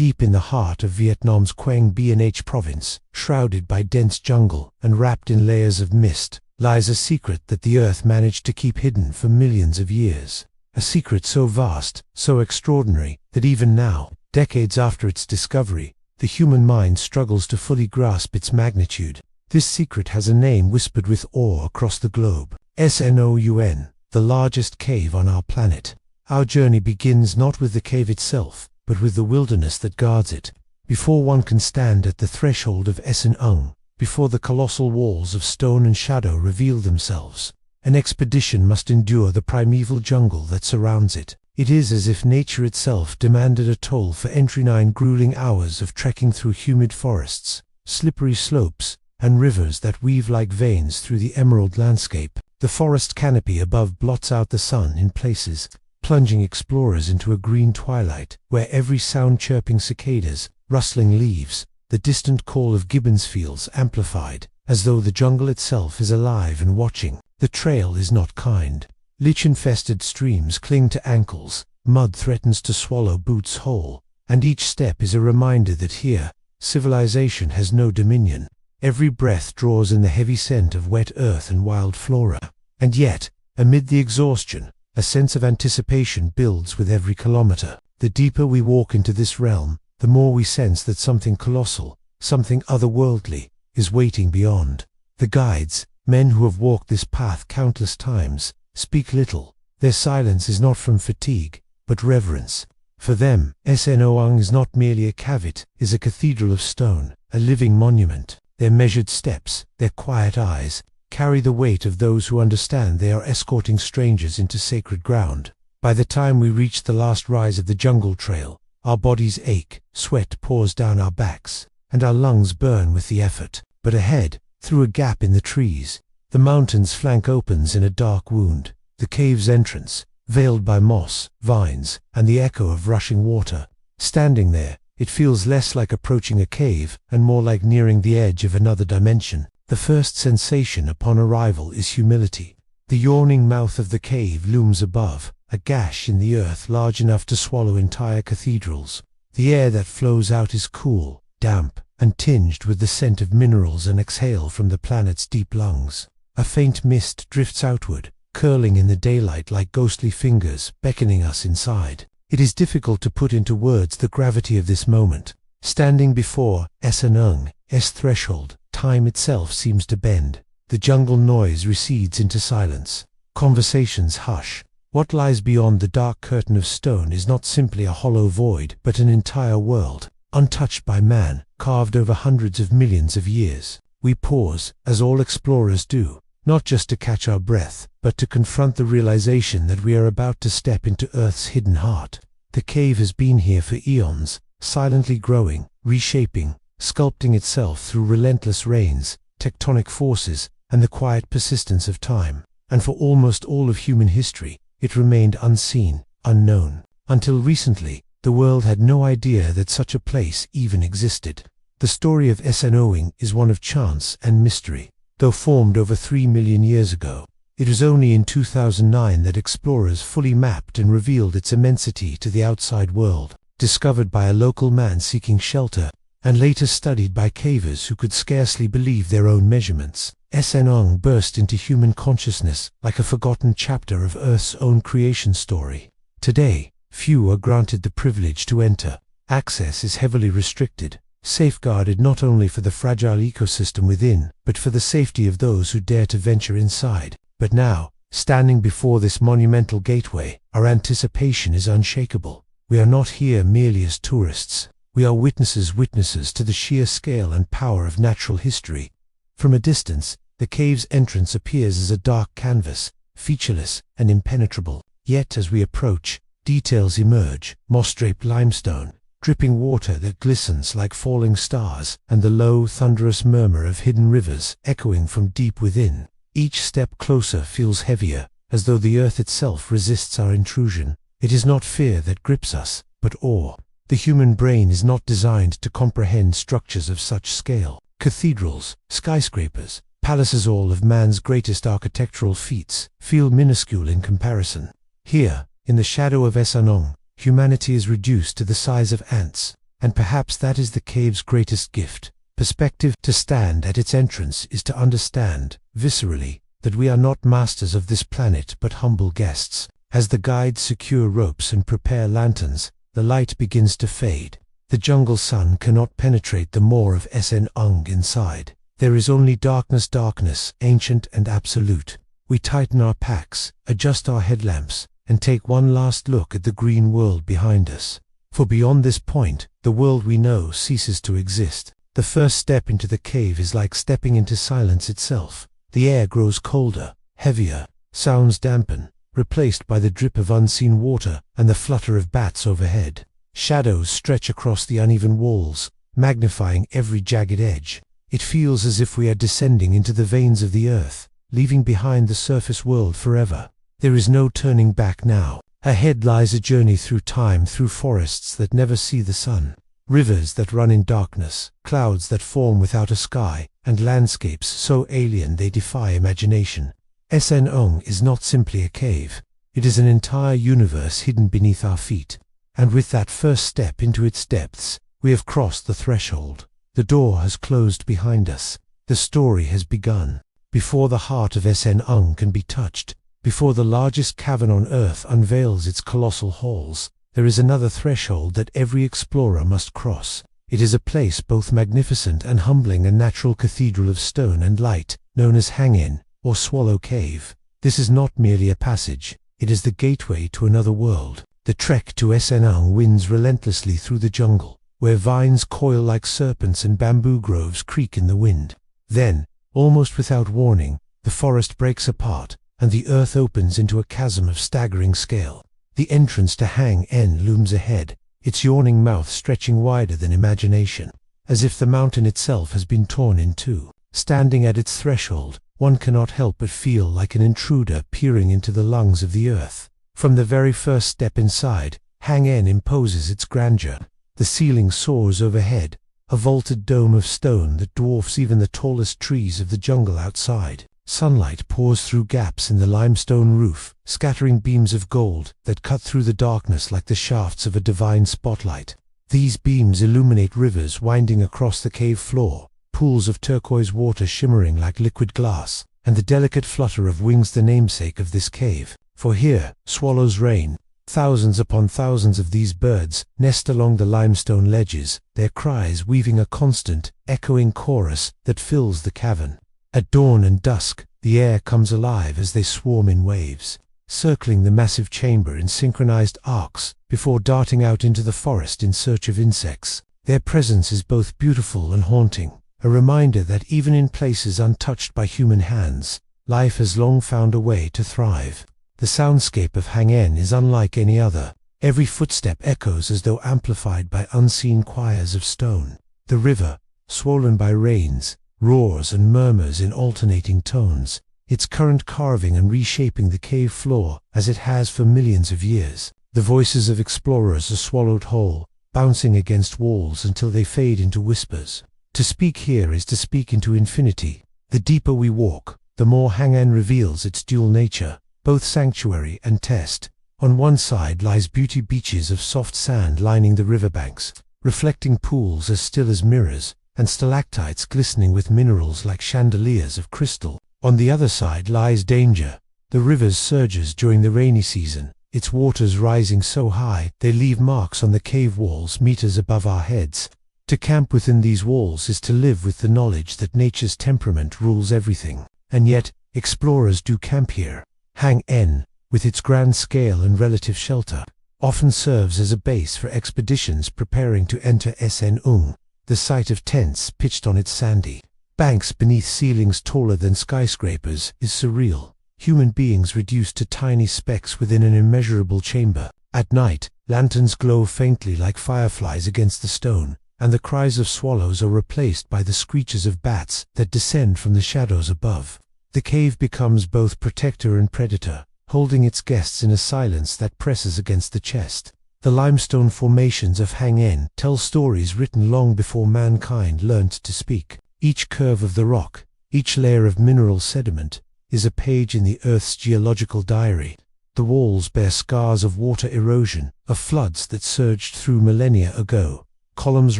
Deep in the heart of Vietnam's Quang Bnh province, shrouded by dense jungle and wrapped in layers of mist, lies a secret that the Earth managed to keep hidden for millions of years. A secret so vast, so extraordinary, that even now, decades after its discovery, the human mind struggles to fully grasp its magnitude. This secret has a name whispered with awe across the globe: Sơn, the largest cave on our planet. Our journey begins not with the cave itself, but with the wilderness that guards it. Before one can stand at the threshold of Sơn, before the colossal walls of stone and shadow reveal themselves, an expedition must endure the primeval jungle that surrounds it. It is as if nature itself demanded a toll for entry. 9 grueling hours of trekking through humid forests, slippery slopes, and rivers that weave like veins through the emerald landscape. The forest canopy above blots out the sun in places, plunging explorers into a green twilight, where every sound, chirping cicadas, rustling leaves, the distant call of gibbons, feels amplified, as though the jungle itself is alive and watching. The trail is not kind. Lich-infested streams cling to ankles, mud threatens to swallow boots whole, and each step is a reminder that here, civilization has no dominion. Every breath draws in the heavy scent of wet earth and wild flora. And yet, amid the exhaustion, a sense of anticipation builds with every kilometer. The deeper we walk into this realm, the more we sense that something colossal, something otherworldly, is waiting beyond. The guides, men who have walked this path countless times, speak little. Their silence is not from fatigue, but reverence. For them, Sơn Đoòng is not merely a cave, it is a cathedral of stone, a living monument. Their measured steps, their quiet eyes, carry the weight of those who understand they are escorting strangers into sacred ground. By the time we reach the last rise of the jungle trail, our bodies ache, sweat pours down our backs, and our lungs burn with the effort. But ahead, through a gap in the trees, the mountain's flank opens in a dark wound. The cave's entrance, veiled by moss, vines, and the echo of rushing water. Standing there, it feels less like approaching a cave and more like nearing the edge of another dimension. The first sensation upon arrival is humility. The yawning mouth of the cave looms above, a gash in the earth large enough to swallow entire cathedrals. The air that flows out is cool, damp, and tinged with the scent of minerals and exhale from the planet's deep lungs. A faint mist drifts outward, curling in the daylight like ghostly fingers, beckoning us inside. It is difficult to put into words the gravity of this moment. Standing before Sön's threshold, time itself seems to bend. The jungle noise recedes into silence. Conversations hush. What lies beyond the dark curtain of stone is not simply a hollow void, but an entire world, untouched by man, carved over hundreds of millions of years. We pause, as all explorers do, not just to catch our breath, but to confront the realization that we are about to step into Earth's hidden heart. The cave has been here for eons, silently growing, reshaping, sculpting itself through relentless rains, tectonic forces, and the quiet persistence of time. And for almost all of human history, it remained unseen, unknown. Until recently, the world had no idea that such a place even existed. The story of Sơn Đoòng is one of chance and mystery. Though formed over 3 million years ago, it was only in 2009 that explorers fully mapped and revealed its immensity to the outside world. Discovered by a local man seeking shelter, and later studied by cavers who could scarcely believe their own measurements, Sơn Đoòng burst into human consciousness like a forgotten chapter of Earth's own creation story. Today, few are granted the privilege to enter. Access is heavily restricted, safeguarded not only for the fragile ecosystem within, but for the safety of those who dare to venture inside. But now, standing before this monumental gateway, our anticipation is unshakable. We are not here merely as tourists. We are witnesses to the sheer scale and power of natural history. From a distance, the cave's entrance appears as a dark canvas, featureless and impenetrable. Yet as we approach, details emerge: moss-draped limestone, dripping water that glistens like falling stars, and the low, thunderous murmur of hidden rivers echoing from deep within. Each step closer feels heavier, as though the earth itself resists our intrusion. It is not fear that grips us, but awe. The human brain is not designed to comprehend structures of such scale. Cathedrals, skyscrapers, palaces, all of man's greatest architectural feats, feel minuscule in comparison. Here, in the shadow of Sơn Đoòng, humanity is reduced to the size of ants. And perhaps that is the cave's greatest gift. Perspective. To stand at its entrance is to understand, viscerally, that we are not masters of this planet but humble guests. As the guides secure ropes and prepare lanterns, the light begins to fade. The jungle sun cannot penetrate the maw of Sơn Đoòng inside. There is only darkness, darkness, ancient and absolute. We tighten our packs, adjust our headlamps, and take one last look at the green world behind us. For beyond this point, the world we know ceases to exist. The first step into the cave is like stepping into silence itself. The air grows colder, heavier, sounds dampen, replaced by the drip of unseen water and the flutter of bats overhead. Shadows stretch across the uneven walls, magnifying every jagged edge. It feels as if we are descending into the veins of the earth, leaving behind the surface world forever. There is no turning back now. Ahead lies a journey through time, through forests that never see the sun, rivers that run in darkness, clouds that form without a sky, and landscapes so alien they defy imagination. Sơn Đoòng is not simply a cave. It is an entire universe hidden beneath our feet. And with that first step into its depths, we have crossed the threshold. The door has closed behind us. The story has begun. Before the heart of Sơn Đoòng can be touched, before the largest cavern on earth unveils its colossal halls, there is another threshold that every explorer must cross. It is a place both magnificent and humbling, a natural cathedral of stone and light, known as Hang-In, or Swallow Cave. This is not merely a passage, it is the gateway to another world. The trek to Sơn Đoòng winds relentlessly through the jungle, where vines coil like serpents and bamboo groves creak in the wind. Then, almost without warning, the forest breaks apart, and the earth opens into a chasm of staggering scale. The entrance to Hang-In looms ahead, its yawning mouth stretching wider than imagination, as if the mountain itself has been torn in two. Standing at its threshold, one cannot help but feel like an intruder peering into the lungs of the earth. From the very first step inside, Hang-In imposes its grandeur. The ceiling soars overhead, a vaulted dome of stone that dwarfs even the tallest trees of the jungle outside. Sunlight pours through gaps in the limestone roof, scattering beams of gold that cut through the darkness like the shafts of a divine spotlight. These beams illuminate rivers winding across the cave floor, pools of turquoise water shimmering like liquid glass, and the delicate flutter of wings, the namesake of this cave. For here, swallows reign. Thousands upon thousands of these birds nest along the limestone ledges, their cries weaving a constant, echoing chorus that fills the cavern. At dawn and dusk, the air comes alive as they swarm in waves, circling the massive chamber in synchronized arcs before darting out into the forest in search of insects. Their presence is both beautiful and haunting, a reminder that even in places untouched by human hands, life has long found a way to thrive. The soundscape of Hang-In is unlike any other. Every footstep echoes as though amplified by unseen choirs of stone. The river, swollen by rains, roars and murmurs in alternating tones, its current carving and reshaping the cave floor as it has for millions of years. The voices of explorers are swallowed whole, bouncing against walls until they fade into whispers. To speak here is to speak into infinity. The deeper we walk, the more Hang-In reveals its dual nature, both sanctuary and test. On one side lies beauty, beaches of soft sand lining the riverbanks, reflecting pools as still as mirrors, and stalactites glistening with minerals like chandeliers of crystal. On the other side lies danger. The river surges during the rainy season, its waters rising so high they leave marks on the cave walls meters above our heads. To camp within these walls is to live with the knowledge that nature's temperament rules everything. And yet, explorers do camp here. Hang-In, with its grand scale and relative shelter, often serves as a base for expeditions preparing to enter Sơn Đoòng. The sight of tents pitched on its sandy banks beneath ceilings taller than skyscrapers is surreal. Human beings reduced to tiny specks within an immeasurable chamber. At night, lanterns glow faintly like fireflies against the stone, and the cries of swallows are replaced by the screeches of bats that descend from the shadows above. The cave becomes both protector and predator, holding its guests in a silence that presses against the chest. The limestone formations of Hang-In tell stories written long before mankind learnt to speak. Each curve of the rock, each layer of mineral sediment, is a page in the Earth's geological diary. The walls bear scars of water erosion, of floods that surged through millennia ago, Columns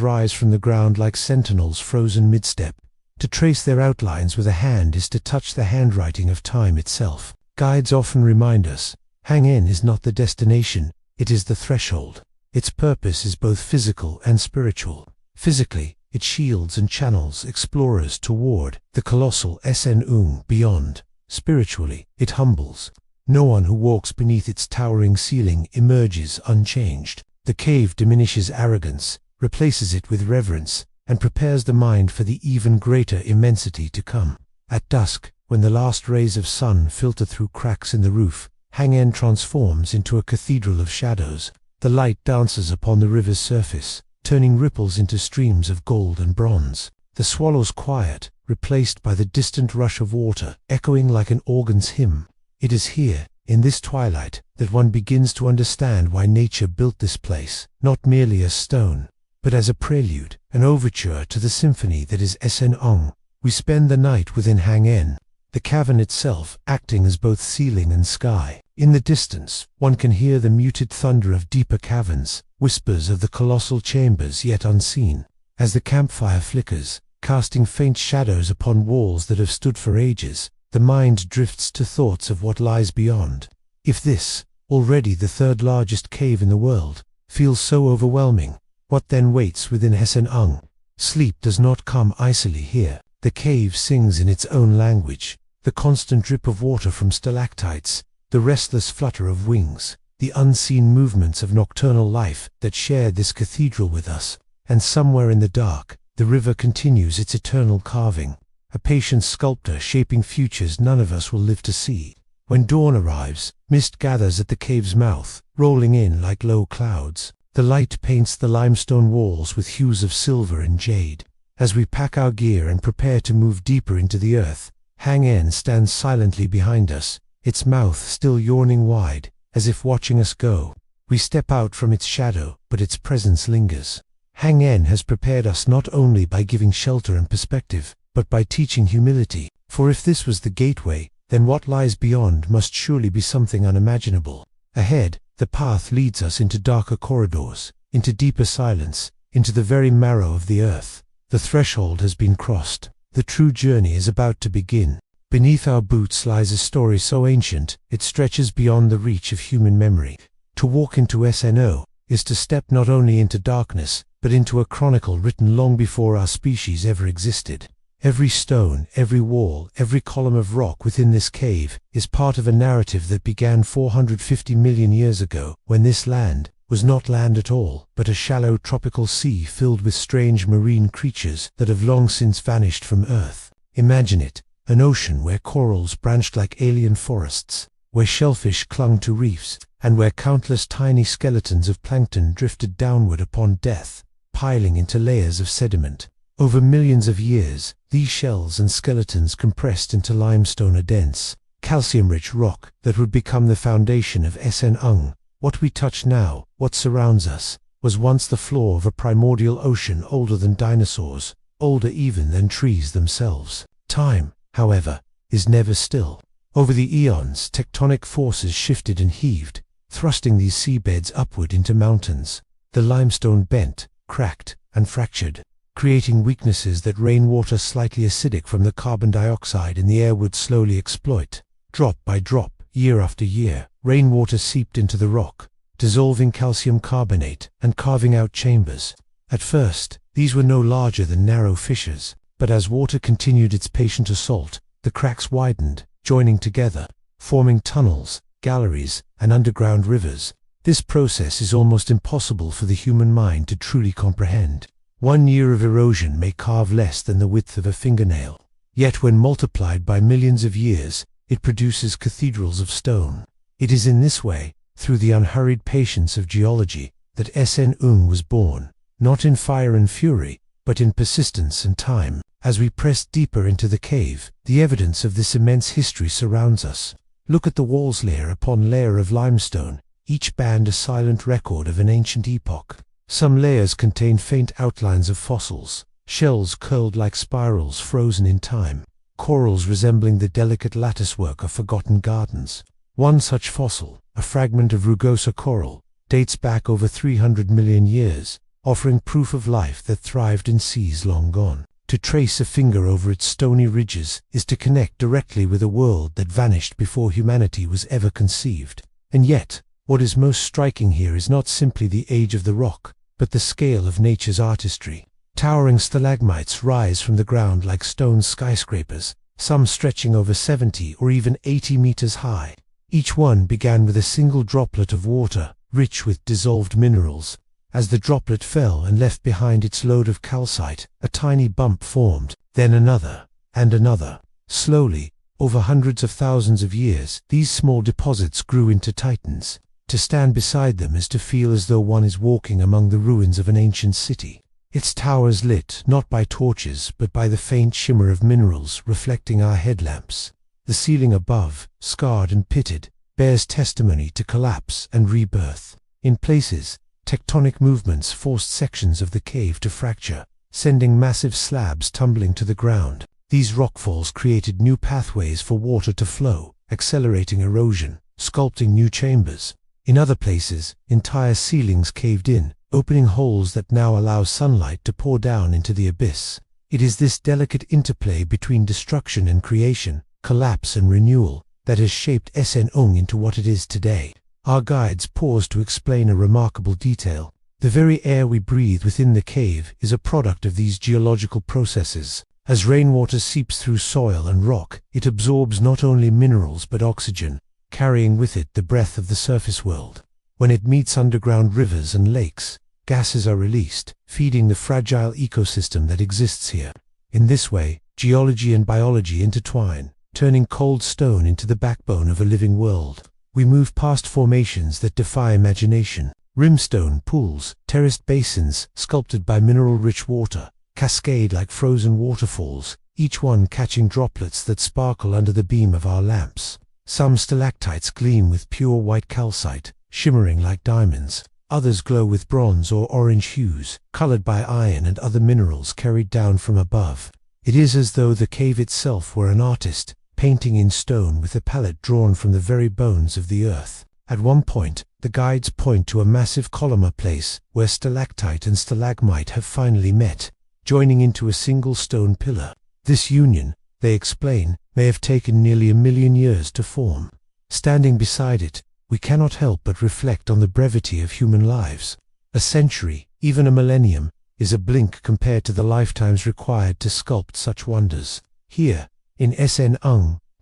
rise from the ground like sentinels frozen mid-step. To trace their outlines with a hand is to touch the handwriting of time itself. Guides often remind us, Hang-En is not the destination, it is the threshold. Its purpose is both physical and spiritual. Physically, it shields and channels explorers toward the colossal Sơn beyond. Spiritually, it humbles. No one who walks beneath its towering ceiling emerges unchanged. The cave diminishes arrogance, replaces it with reverence, and prepares the mind for the even greater immensity to come. At dusk, when the last rays of sun filter through cracks in the roof, Hang-En transforms into a cathedral of shadows. The light dances upon the river's surface, turning ripples into streams of gold and bronze. The swallows quiet, replaced by the distant rush of water, echoing like an organ's hymn. It is here, in this twilight, that one begins to understand why nature built this place, not merely as stone, but as a prelude, an overture to the symphony that is Sơn. We spend the night within Hang-En, the cavern itself acting as both ceiling and sky. In the distance, one can hear the muted thunder of deeper caverns, whispers of the colossal chambers yet unseen. As the campfire flickers, casting faint shadows upon walls that have stood for ages, the mind drifts to thoughts of what lies beyond. If this, already the third largest cave in the world, feels so overwhelming, what then waits within Sơn? Sleep does not come icily here. The cave sings in its own language. The constant drip of water from stalactites, the restless flutter of wings, the unseen movements of nocturnal life that share this cathedral with us. And somewhere in the dark, the river continues its eternal carving, a patient sculptor shaping futures none of us will live to see. When dawn arrives, mist gathers at the cave's mouth, rolling in like low clouds. The light paints the limestone walls with hues of silver and jade. As we pack our gear and prepare to move deeper into the earth, Hang-En stands silently behind us, its mouth still yawning wide, as if watching us go. We step out from its shadow, but its presence lingers. Hang-En has prepared us not only by giving shelter and perspective, but by teaching humility. For if this was the gateway, then what lies beyond must surely be something unimaginable. Ahead, the path leads us into darker corridors, into deeper silence, into the very marrow of the earth. The threshold has been crossed. The true journey is about to begin. Beneath our boots lies a story so ancient, it stretches beyond the reach of human memory. To walk into Sơn is to step not only into darkness, but into a chronicle written long before our species ever existed. Every stone, every wall, every column of rock within this cave is part of a narrative that began 450 million years ago, when this land was not land at all, but a shallow tropical sea filled with strange marine creatures that have long since vanished from Earth. Imagine it, an ocean where corals branched like alien forests, where shellfish clung to reefs, and where countless tiny skeletons of plankton drifted downward upon death, piling into layers of sediment. Over millions of years, these shells and skeletons compressed into limestone, a dense, calcium-rich rock that would become the foundation of Sơn. What we touch now, what surrounds us, was once the floor of a primordial ocean older than dinosaurs, older even than trees themselves. Time, however, is never still. Over the eons, tectonic forces shifted and heaved, thrusting these seabeds upward into mountains. The limestone bent, cracked, and fractured, creating weaknesses that rainwater slightly acidic from the carbon dioxide in the air would slowly exploit. Drop by drop, year after year, rainwater seeped into the rock, dissolving calcium carbonate and carving out chambers. At first, these were no larger than narrow fissures, but as water continued its patient assault, the cracks widened, joining together, forming tunnels, galleries, and underground rivers. This process is almost impossible for the human mind to truly comprehend. 1 year of erosion may carve less than the width of a fingernail. Yet when multiplied by millions of years, it produces cathedrals of stone. It is in this way, through the unhurried patience of geology, that Sơn was born, not in fire and fury, but in persistence and time. As we press deeper into the cave, the evidence of this immense history surrounds us. Look at the walls, layer upon layer of limestone, each band a silent record of an ancient epoch. Some layers contain faint outlines of fossils, shells curled like spirals frozen in time, corals resembling the delicate latticework of forgotten gardens. One such fossil, a fragment of rugosa coral, dates back over 300 million years, offering proof of life that thrived in seas long gone. To trace a finger over its stony ridges is to connect directly with a world that vanished before humanity was ever conceived. And yet, what is most striking here is not simply the age of the rock, but the scale of nature's artistry. Towering stalagmites rise from the ground like stone skyscrapers, some stretching over 70 or even 80 meters high. Each one began with a single droplet of water, rich with dissolved minerals. As the droplet fell and left behind its load of calcite, a tiny bump formed, then another, and another. Slowly, over hundreds of thousands of years, these small deposits grew into titans. To stand beside them is to feel as though one is walking among the ruins of an ancient city. Its towers lit not by torches but by the faint shimmer of minerals reflecting our headlamps. The ceiling above, scarred and pitted, bears testimony to collapse and rebirth. In places, tectonic movements forced sections of the cave to fracture, sending massive slabs tumbling to the ground. These rockfalls created new pathways for water to flow, accelerating erosion, sculpting new chambers. In other places, entire ceilings caved in, opening holes that now allow sunlight to pour down into the abyss. It is this delicate interplay between destruction and creation, collapse and renewal, that has shaped Sơn into what it is today. Our guides pause to explain a remarkable detail. The very air we breathe within the cave is a product of these geological processes. As rainwater seeps through soil and rock, it absorbs not only minerals but oxygen, carrying with it the breath of the surface world. When it meets underground rivers and lakes, gases are released, feeding the fragile ecosystem that exists here. In this way, geology and biology intertwine, turning cold stone into the backbone of a living world. We move past formations that defy imagination. Rimstone pools, terraced basins sculpted by mineral-rich water, cascade like frozen waterfalls, each one catching droplets that sparkle under the beam of our lamps. Some stalactites gleam with pure white calcite, shimmering like diamonds. Others glow with bronze or orange hues, colored by iron and other minerals carried down from above. It is as though the cave itself were an artist, painting in stone with a palette drawn from the very bones of the earth. At one point, the guides point to a massive columnar place where stalactite and stalagmite have finally met, joining into a single stone pillar. This union, they explain, may have taken nearly 1,000,000 years to form. Standing beside it, we cannot help but reflect on the brevity of human lives. A century, even a millennium, is a blink compared to the lifetimes required to sculpt such wonders. Here, in Sơn,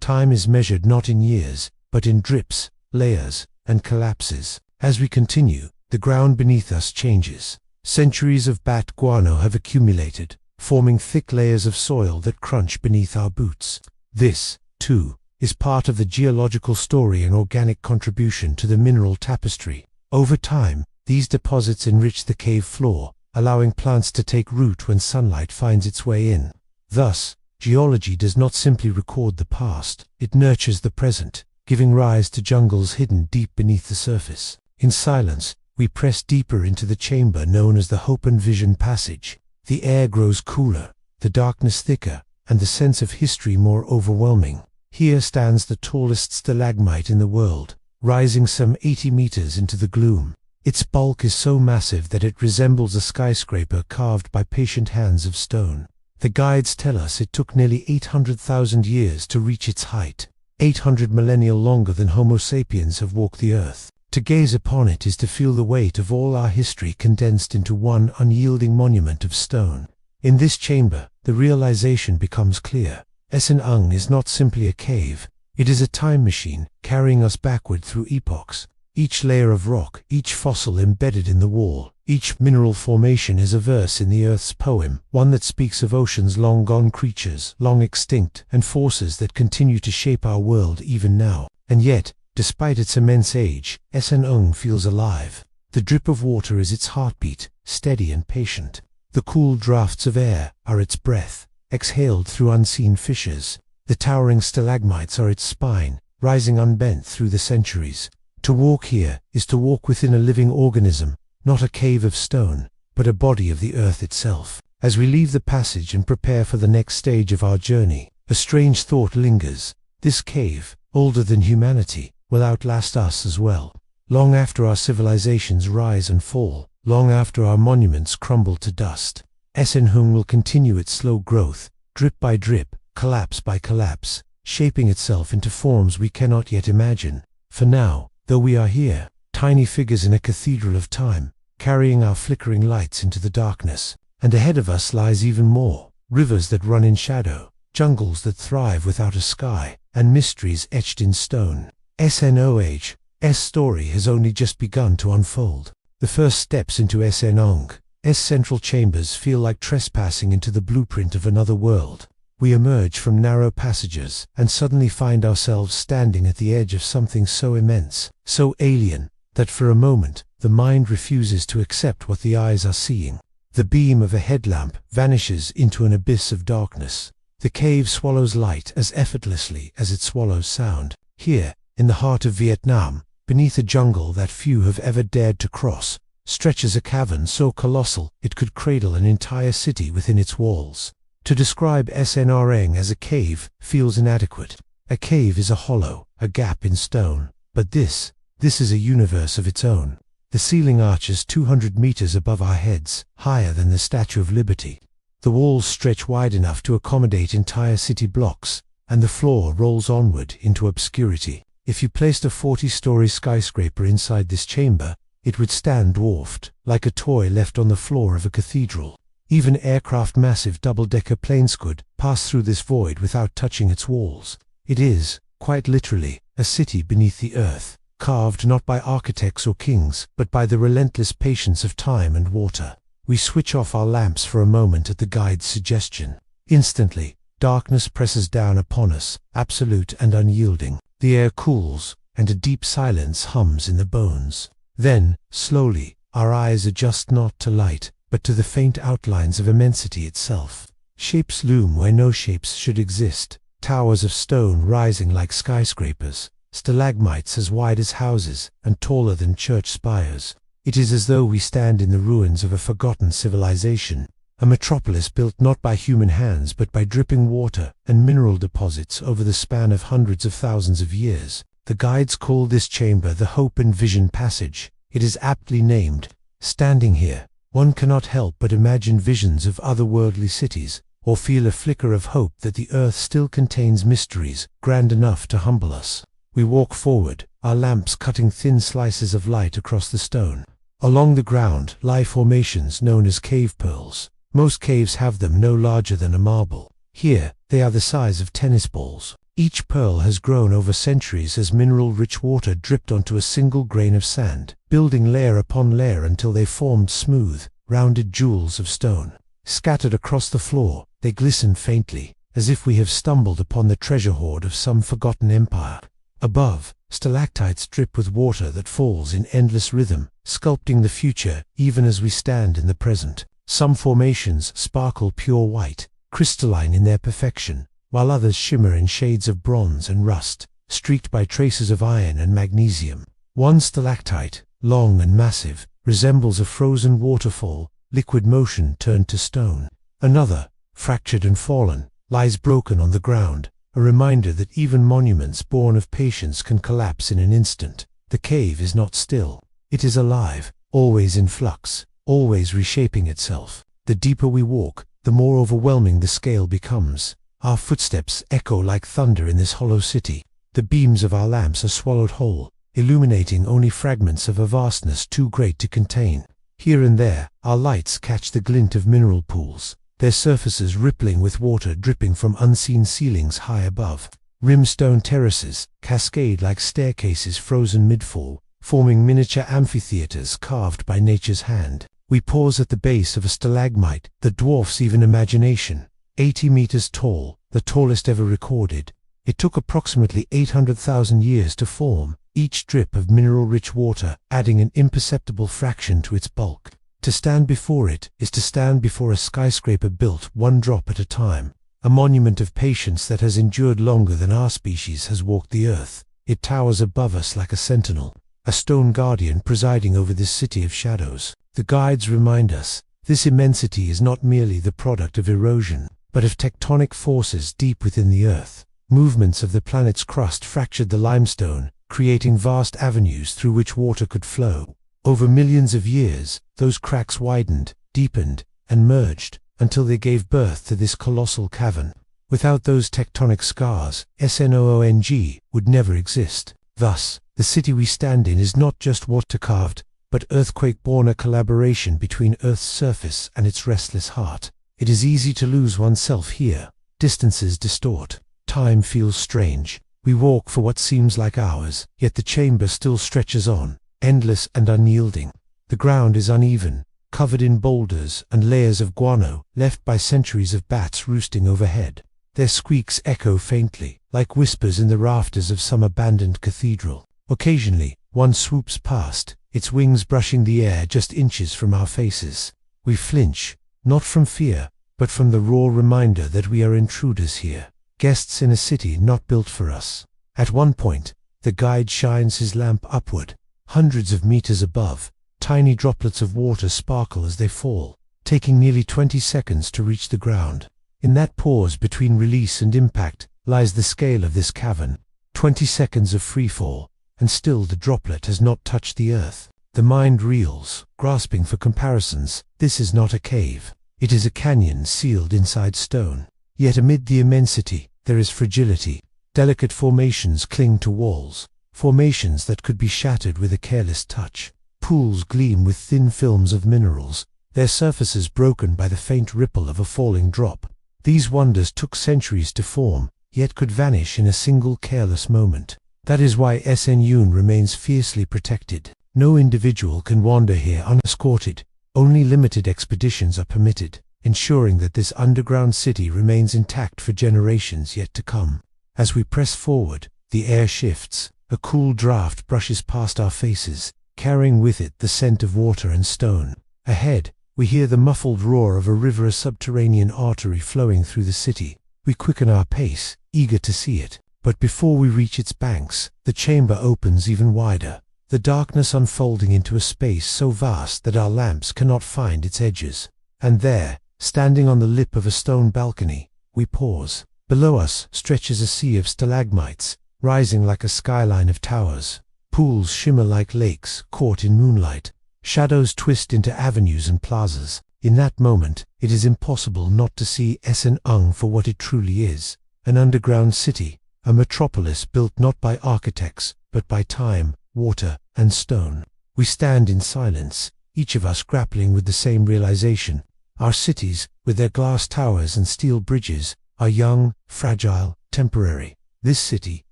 time is measured not in years, but in drips, layers, and collapses. As we continue, the ground beneath us changes. Centuries of bat guano have accumulated, forming thick layers of soil that crunch beneath our boots. This, too, is part of the geological story and organic contribution to the mineral tapestry. Over time, these deposits enrich the cave floor, allowing plants to take root when sunlight finds its way in. Thus, geology does not simply record the past, it nurtures the present, giving rise to jungles hidden deep beneath the surface. In silence, we press deeper into the chamber known as the Hope and Vision Passage. The air grows cooler, the darkness thicker, and the sense of history more overwhelming. Here stands the tallest stalagmite in the world, rising some 80 meters into the gloom. Its bulk is so massive that it resembles a skyscraper carved by patient hands of stone. The guides tell us it took nearly 800,000 years to reach its height, 800 millennia longer than Homo sapiens have walked the earth. To gaze upon it is to feel the weight of all our history condensed into one unyielding monument of stone. In this chamber, the realization becomes clear. Sơn is not simply a cave, it is a time machine, carrying us backward through epochs. Each layer of rock, each fossil embedded in the wall, each mineral formation is a verse in the Earth's poem, one that speaks of oceans long gone, creatures long extinct, and forces that continue to shape our world even now. And yet, despite its immense age, Sơn feels alive. The drip of water is its heartbeat, steady and patient. The cool draughts of air are its breath, exhaled through unseen fissures. The towering stalagmites are its spine, rising unbent through the centuries. To walk here is to walk within a living organism, not a cave of stone, but a body of the earth itself. As we leave the passage and prepare for the next stage of our journey, a strange thought lingers. This cave, older than humanity, will outlast us as well. Long after our civilizations rise and fall, long after our monuments crumble to dust. Esenhung will continue its slow growth, drip by drip, collapse by collapse, shaping itself into forms we cannot yet imagine. For now, though we are here, tiny figures in a cathedral of time, carrying our flickering lights into the darkness. And ahead of us lies even more, rivers that run in shadow, jungles that thrive without a sky, and mysteries etched in stone. SNOH's story has only just begun to unfold. The first steps into Esenong's central chambers feel like trespassing into the blueprint of another world. We emerge from narrow passages and suddenly find ourselves standing at the edge of something so immense, so alien, that for a moment the mind refuses to accept what the eyes are seeing. The beam of a headlamp vanishes into an abyss of darkness. The cave swallows light as effortlessly as it swallows sound. Here, in the heart of Vietnam, beneath a jungle that few have ever dared to cross, stretches a cavern so colossal it could cradle an entire city within its walls. To describe Snreng as a cave feels inadequate. A cave is a hollow, a gap in stone. But this is a universe of its own. The ceiling arches 200 meters above our heads, higher than the Statue of Liberty. The walls stretch wide enough to accommodate entire city blocks, and the floor rolls onward into obscurity. If you placed a 40-story skyscraper inside this chamber, it would stand dwarfed, like a toy left on the floor of a cathedral. Even aircraft massive double-decker planes could pass through this void without touching its walls. It is, quite literally, a city beneath the earth, carved not by architects or kings, but by the relentless patience of time and water. We switch off our lamps for a moment at the guide's suggestion. Instantly, darkness presses down upon us, absolute and unyielding. The air cools, and a deep silence hums in the bones. Then, slowly, our eyes adjust not to light, but to the faint outlines of immensity itself. Shapes loom where no shapes should exist, towers of stone rising like skyscrapers, stalagmites as wide as houses and taller than church spires. It is as though we stand in the ruins of a forgotten civilization, a metropolis built not by human hands but by dripping water and mineral deposits over the span of hundreds of thousands of years. The guides call this chamber the Hope and Vision Passage. It is aptly named. Standing here, one cannot help but imagine visions of otherworldly cities, or feel a flicker of hope that the earth still contains mysteries grand enough to humble us. We walk forward, our lamps cutting thin slices of light across the stone. Along the ground lie formations known as cave pearls. Most caves have them no larger than a marble. Here, they are the size of tennis balls. Each pearl has grown over centuries as mineral-rich water dripped onto a single grain of sand, building layer upon layer until they formed smooth, rounded jewels of stone. Scattered across the floor, they glisten faintly, as if we have stumbled upon the treasure hoard of some forgotten empire. Above, stalactites drip with water that falls in endless rhythm, sculpting the future even as we stand in the present. Some formations sparkle pure white, crystalline in their perfection, while others shimmer in shades of bronze and rust, streaked by traces of iron and magnesium. One stalactite, long and massive, resembles a frozen waterfall, liquid motion turned to stone. Another, fractured and fallen, lies broken on the ground, a reminder that even monuments born of patience can collapse in an instant. The cave is not still. It is alive, always in flux, always reshaping itself. The deeper we walk, the more overwhelming the scale becomes. Our footsteps echo like thunder in this hollow city. The beams of our lamps are swallowed whole, illuminating only fragments of a vastness too great to contain. Here and there, our lights catch the glint of mineral pools, their surfaces rippling with water dripping from unseen ceilings high above. Rimstone terraces cascade like staircases frozen mid-fall, forming miniature amphitheaters carved by nature's hand. We pause at the base of a stalagmite that dwarfs even imagination. 80 meters tall, the tallest ever recorded. It took approximately 800,000 years to form, each drip of mineral-rich water adding an imperceptible fraction to its bulk. To stand before it is to stand before a skyscraper built one drop at a time, a monument of patience that has endured longer than our species has walked the earth. It towers above us like a sentinel, a stone guardian presiding over this city of shadows. The guides remind us, this immensity is not merely the product of erosion, but of tectonic forces deep within the earth. Movements of the planet's crust fractured the limestone, creating vast avenues through which water could flow. Over millions of years, those cracks widened, deepened, and merged until they gave birth to this colossal cavern. Without those tectonic scars, Snoong would never exist. Thus, the city we stand in is not just water-carved, but earthquake-born, a collaboration between Earth's surface and its restless heart. It is easy to lose oneself here. Distances distort. Time feels strange. We walk for what seems like hours, yet the chamber still stretches on, endless and unyielding. The ground is uneven, covered in boulders and layers of guano left by centuries of bats roosting overhead. Their squeaks echo faintly, like whispers in the rafters of some abandoned cathedral. Occasionally, one swoops past, its wings brushing the air just inches from our faces. We flinch, not from fear, but from the raw reminder that we are intruders here, guests in a city not built for us. At one point, the guide shines his lamp upward. Hundreds of meters above, tiny droplets of water sparkle as they fall, taking nearly 20 seconds to reach the ground. In that pause between release and impact lies the scale of this cavern. 20 seconds of freefall, and still the droplet has not touched the earth. The mind reels, grasping for comparisons. This is not a cave. It is a canyon sealed inside stone. Yet amid the immensity, there is fragility. Delicate formations cling to walls, formations that could be shattered with a careless touch. Pools gleam with thin films of minerals, their surfaces broken by the faint ripple of a falling drop. These wonders took centuries to form, yet could vanish in a single careless moment. That is why Snoong remains fiercely protected. No individual can wander here unescorted. Only limited expeditions are permitted, ensuring that this underground city remains intact for generations yet to come. As we press forward, the air shifts. A cool draft brushes past our faces, carrying with it the scent of water and stone. Ahead, we hear the muffled roar of a river, a subterranean artery flowing through the city. We quicken our pace, eager to see it. But before we reach its banks, the chamber opens even wider, the darkness unfolding into a space so vast that our lamps cannot find its edges. And there, standing on the lip of a stone balcony, we pause. Below us stretches a sea of stalagmites, rising like a skyline of towers. Pools shimmer like lakes caught in moonlight. Shadows twist into avenues and plazas. In that moment, it is impossible not to see Snoong for what it truly is, an underground city, a metropolis built not by architects, but by time, water, and stone. We stand in silence, each of us grappling with the same realization. Our cities, with their glass towers and steel bridges, are young, fragile, temporary. This city,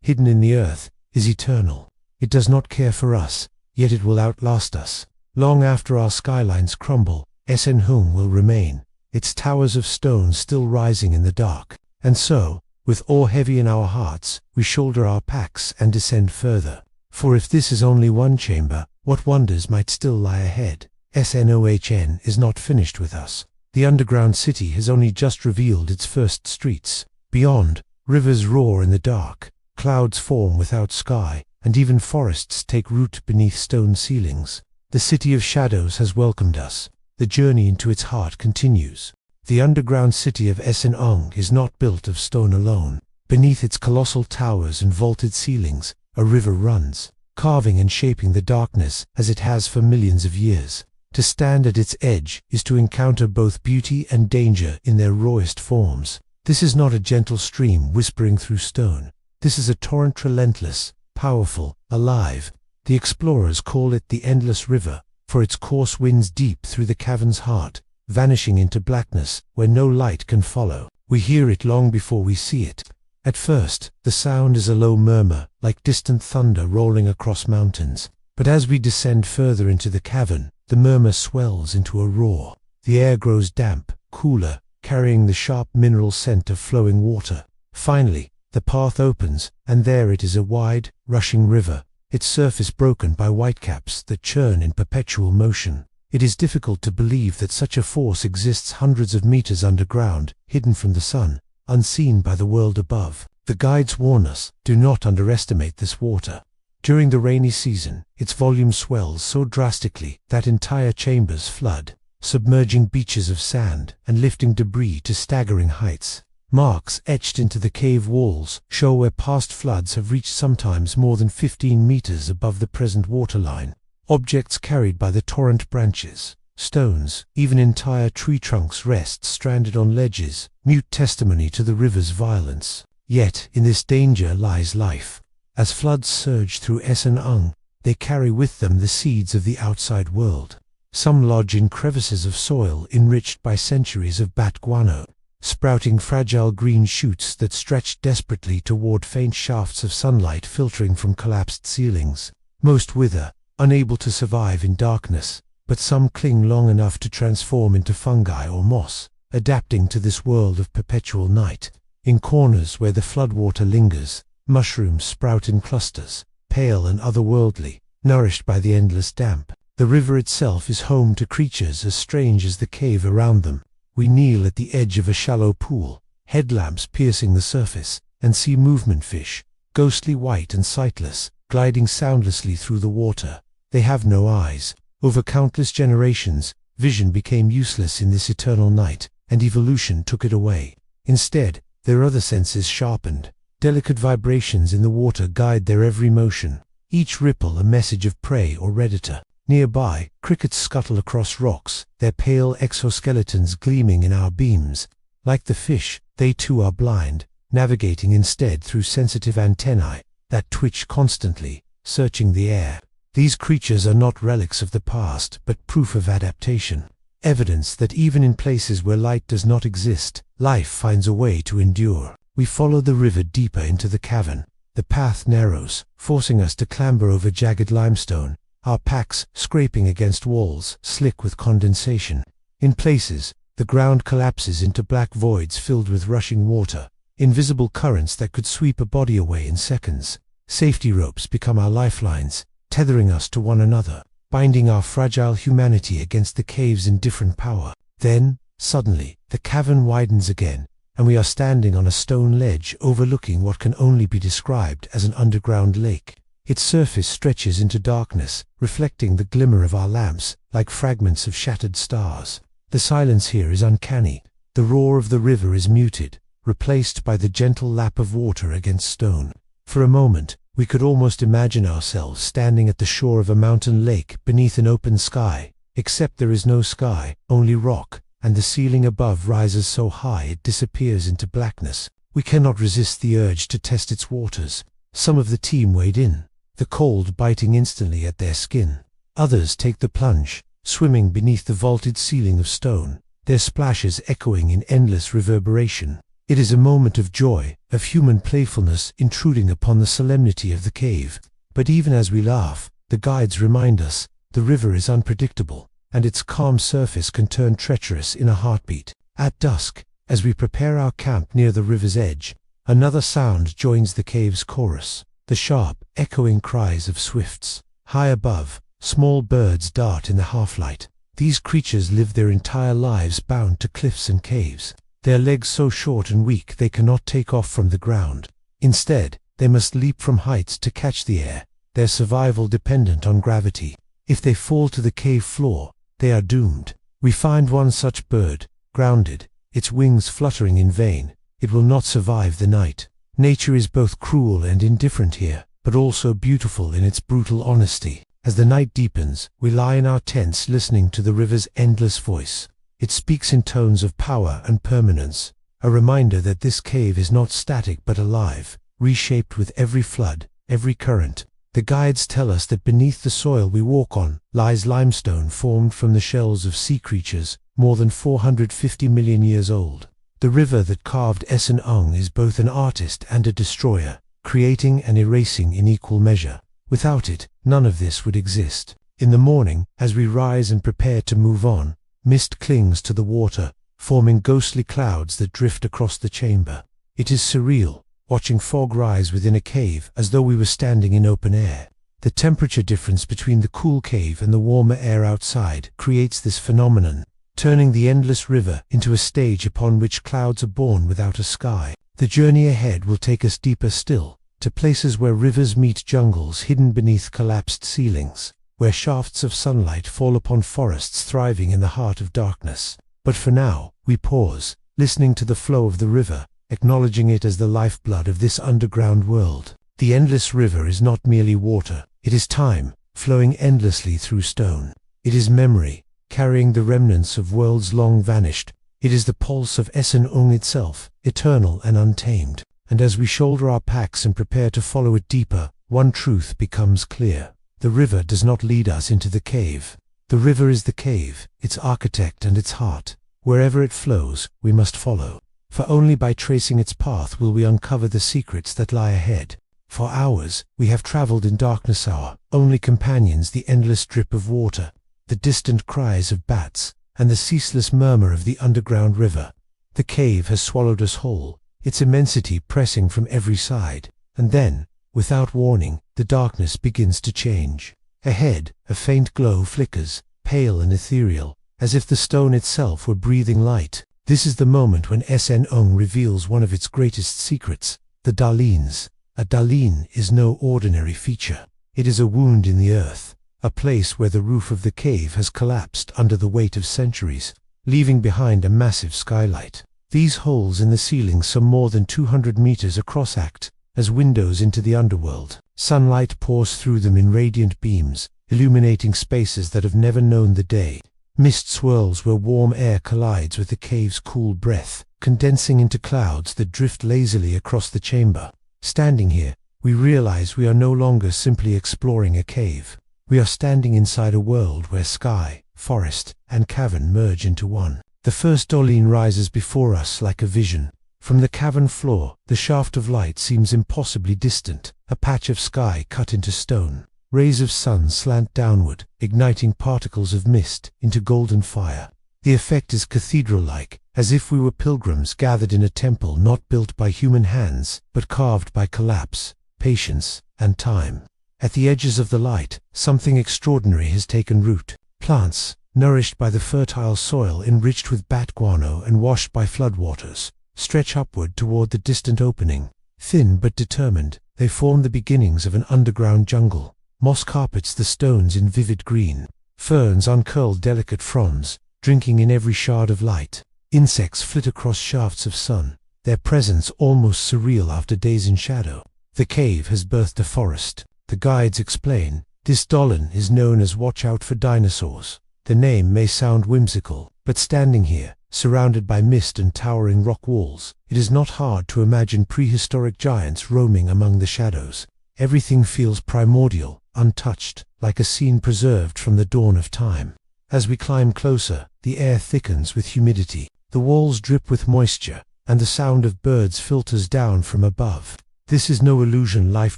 hidden in the earth, is eternal. It does not care for us, yet it will outlast us. Long after our skylines crumble, Snoong will remain, its towers of stone still rising in the dark. And so, with awe heavy in our hearts, we shoulder our packs and descend further. For if this is only one chamber, what wonders might still lie ahead? Snoong is not finished with us. The underground city has only just revealed its first streets. Beyond, rivers roar in the dark, clouds form without sky, and even forests take root beneath stone ceilings. The city of shadows has welcomed us. The journey into its heart continues. The underground city of Snoong is not built of stone alone. Beneath its colossal towers and vaulted ceilings, a river runs, carving and shaping the darkness as it has for millions of years. To stand at its edge is to encounter both beauty and danger in their rawest forms. This is not a gentle stream whispering through stone. This is a torrent, relentless, powerful, alive. The explorers call it the Endless River, for its course winds deep through the cavern's heart, vanishing into blackness where no light can follow. We hear it long before we see it. At first, the sound is a low murmur, like distant thunder rolling across mountains. But as we descend further into the cavern, the murmur swells into a roar. The air grows damp, cooler, carrying the sharp mineral scent of flowing water. Finally, the path opens, and there it is, a wide, rushing river, its surface broken by whitecaps that churn in perpetual motion. It is difficult to believe that such a force exists hundreds of meters underground, hidden from the sun, unseen by the world above. The guides warn us, do not underestimate this water. During the rainy season, its volume swells so drastically that entire chambers flood, submerging beaches of sand and lifting debris to staggering heights. Marks etched into the cave walls show where past floods have reached, sometimes more than 15 meters above the present waterline. Objects carried by the torrent branches, stones, even entire tree trunks rest stranded on ledges, mute testimony to the river's violence. Yet, in this danger lies life. As floods surge through Sơn Đoòng, they carry with them the seeds of the outside world. Some lodge in crevices of soil enriched by centuries of bat guano, sprouting fragile green shoots that stretch desperately toward faint shafts of sunlight filtering from collapsed ceilings. Most wither, unable to survive in darkness, but some cling long enough to transform into fungi or moss, adapting to this world of perpetual night. In corners where the floodwater lingers, mushrooms sprout in clusters, pale and otherworldly, nourished by the endless damp. The river itself is home to creatures as strange as the cave around them. We kneel at the edge of a shallow pool, headlamps piercing the surface, and see movement fish, ghostly white and sightless, gliding soundlessly through the water. They have no eyes. Over countless generations, vision became useless in this eternal night, and evolution took it away. Instead, their other senses sharpened. Delicate vibrations in the water guide their every motion, each ripple a message of prey or predator. Nearby, crickets scuttle across rocks, their pale exoskeletons gleaming in our beams. Like the fish, they too are blind, navigating instead through sensitive antennae that twitch constantly, searching the air. These creatures are not relics of the past, but proof of adaptation. Evidence that even in places where light does not exist, life finds a way to endure. We follow the river deeper into the cavern. The path narrows, forcing us to clamber over jagged limestone, our packs scraping against walls, slick with condensation. In places, the ground collapses into black voids filled with rushing water, invisible currents that could sweep a body away in seconds. Safety ropes become our lifelines, tethering us to one another, binding our fragile humanity against the cave's indifferent power. Then, suddenly, the cavern widens again, and we are standing on a stone ledge overlooking what can only be described as an underground lake. Its surface stretches into darkness, reflecting the glimmer of our lamps, like fragments of shattered stars. The silence here is uncanny. The roar of the river is muted, replaced by the gentle lap of water against stone. For a moment, we could almost imagine ourselves standing at the shore of a mountain lake beneath an open sky, except there is no sky, only rock, and the ceiling above rises so high it disappears into blackness. We cannot resist the urge to test its waters. Some of the team wade in, the cold biting instantly at their skin. Others take the plunge, swimming beneath the vaulted ceiling of stone, their splashes echoing in endless reverberation. It is a moment of joy, of human playfulness intruding upon the solemnity of the cave. But even as we laugh, the guides remind us, the river is unpredictable, and its calm surface can turn treacherous in a heartbeat. At dusk, as we prepare our camp near the river's edge, another sound joins the cave's chorus, the sharp, echoing cries of swifts. High above, small birds dart in the half-light. These creatures live their entire lives bound to cliffs and caves, their legs so short and weak they cannot take off from the ground. Instead, they must leap from heights to catch the air, their survival dependent on gravity. If they fall to the cave floor, they are doomed. We find one such bird, grounded, its wings fluttering in vain. It will not survive the night. Nature is both cruel and indifferent here, but also beautiful in its brutal honesty. As the night deepens, we lie in our tents listening to the river's endless voice. It speaks in tones of power and permanence, a reminder that this cave is not static but alive, reshaped with every flood, every current. The guides tell us that beneath the soil we walk on lies limestone formed from the shells of sea creatures, more than 450 million years old. The river that carved Sơn Đoòng is both an artist and a destroyer, creating and erasing in equal measure. Without it, none of this would exist. In the morning, as we rise and prepare to move on, mist clings to the water, forming ghostly clouds that drift across the chamber. It is surreal, watching fog rise within a cave as though we were standing in open air. The temperature difference between the cool cave and the warmer air outside creates this phenomenon, turning the endless river into a stage upon which clouds are born without a sky. The journey ahead will take us deeper still, to places where rivers meet jungles hidden beneath collapsed ceilings, where shafts of sunlight fall upon forests thriving in the heart of darkness. But for now, we pause, listening to the flow of the river, acknowledging it as the lifeblood of this underground world. The endless river is not merely water, it is time, flowing endlessly through stone. It is memory, carrying the remnants of worlds long vanished. It is the pulse of Sơn itself, eternal and untamed. And as we shoulder our packs and prepare to follow it deeper, one truth becomes clear. The river does not lead us into the cave. The river is the cave, its architect and its heart. Wherever it flows, we must follow. For only by tracing its path will we uncover the secrets that lie ahead. For hours, we have traveled in darkness, our only companions the endless drip of water, the distant cries of bats, and the ceaseless murmur of the underground river. The cave has swallowed us whole, its immensity pressing from every side. And then, without warning, the darkness begins to change. Ahead, a faint glow flickers, pale and ethereal, as if the stone itself were breathing light. This is the moment when Sơn reveals one of its greatest secrets, the dalines. A daline is no ordinary feature. It is a wound in the earth, a place where the roof of the cave has collapsed under the weight of centuries, leaving behind a massive skylight. These holes in the ceiling, some more than 200 meters across, act as windows into the underworld. Sunlight pours through them in radiant beams, illuminating spaces that have never known the day. Mist swirls where warm air collides with the cave's cool breath, condensing into clouds that drift lazily across the chamber. Standing here, we realize we are no longer simply exploring a cave. We are standing inside a world where sky, forest, and cavern merge into one. The first daline rises before us like a vision. From the cavern floor, the shaft of light seems impossibly distant, a patch of sky cut into stone. Rays of sun slant downward, igniting particles of mist into golden fire. The effect is cathedral-like, as if we were pilgrims gathered in a temple not built by human hands, but carved by collapse, patience, and time. At the edges of the light, something extraordinary has taken root. Plants, nourished by the fertile soil enriched with bat guano and washed by floodwaters, stretch upward toward the distant opening. Thin but determined, they form the beginnings of an underground jungle. Moss carpets the stones in vivid green. Ferns uncurl delicate fronds, drinking in every shard of light. Insects flit across shafts of sun, their presence almost surreal after days in shadow. The cave has birthed a forest. The guides explain, this daline is known as Watch Out for Dinosaurs. The name may sound whimsical, but standing here, surrounded by mist and towering rock walls, it is not hard to imagine prehistoric giants roaming among the shadows. Everything feels primordial, untouched, like a scene preserved from the dawn of time. As we climb closer, the air thickens with humidity, the walls drip with moisture, and the sound of birds filters down from above. This is no illusion, life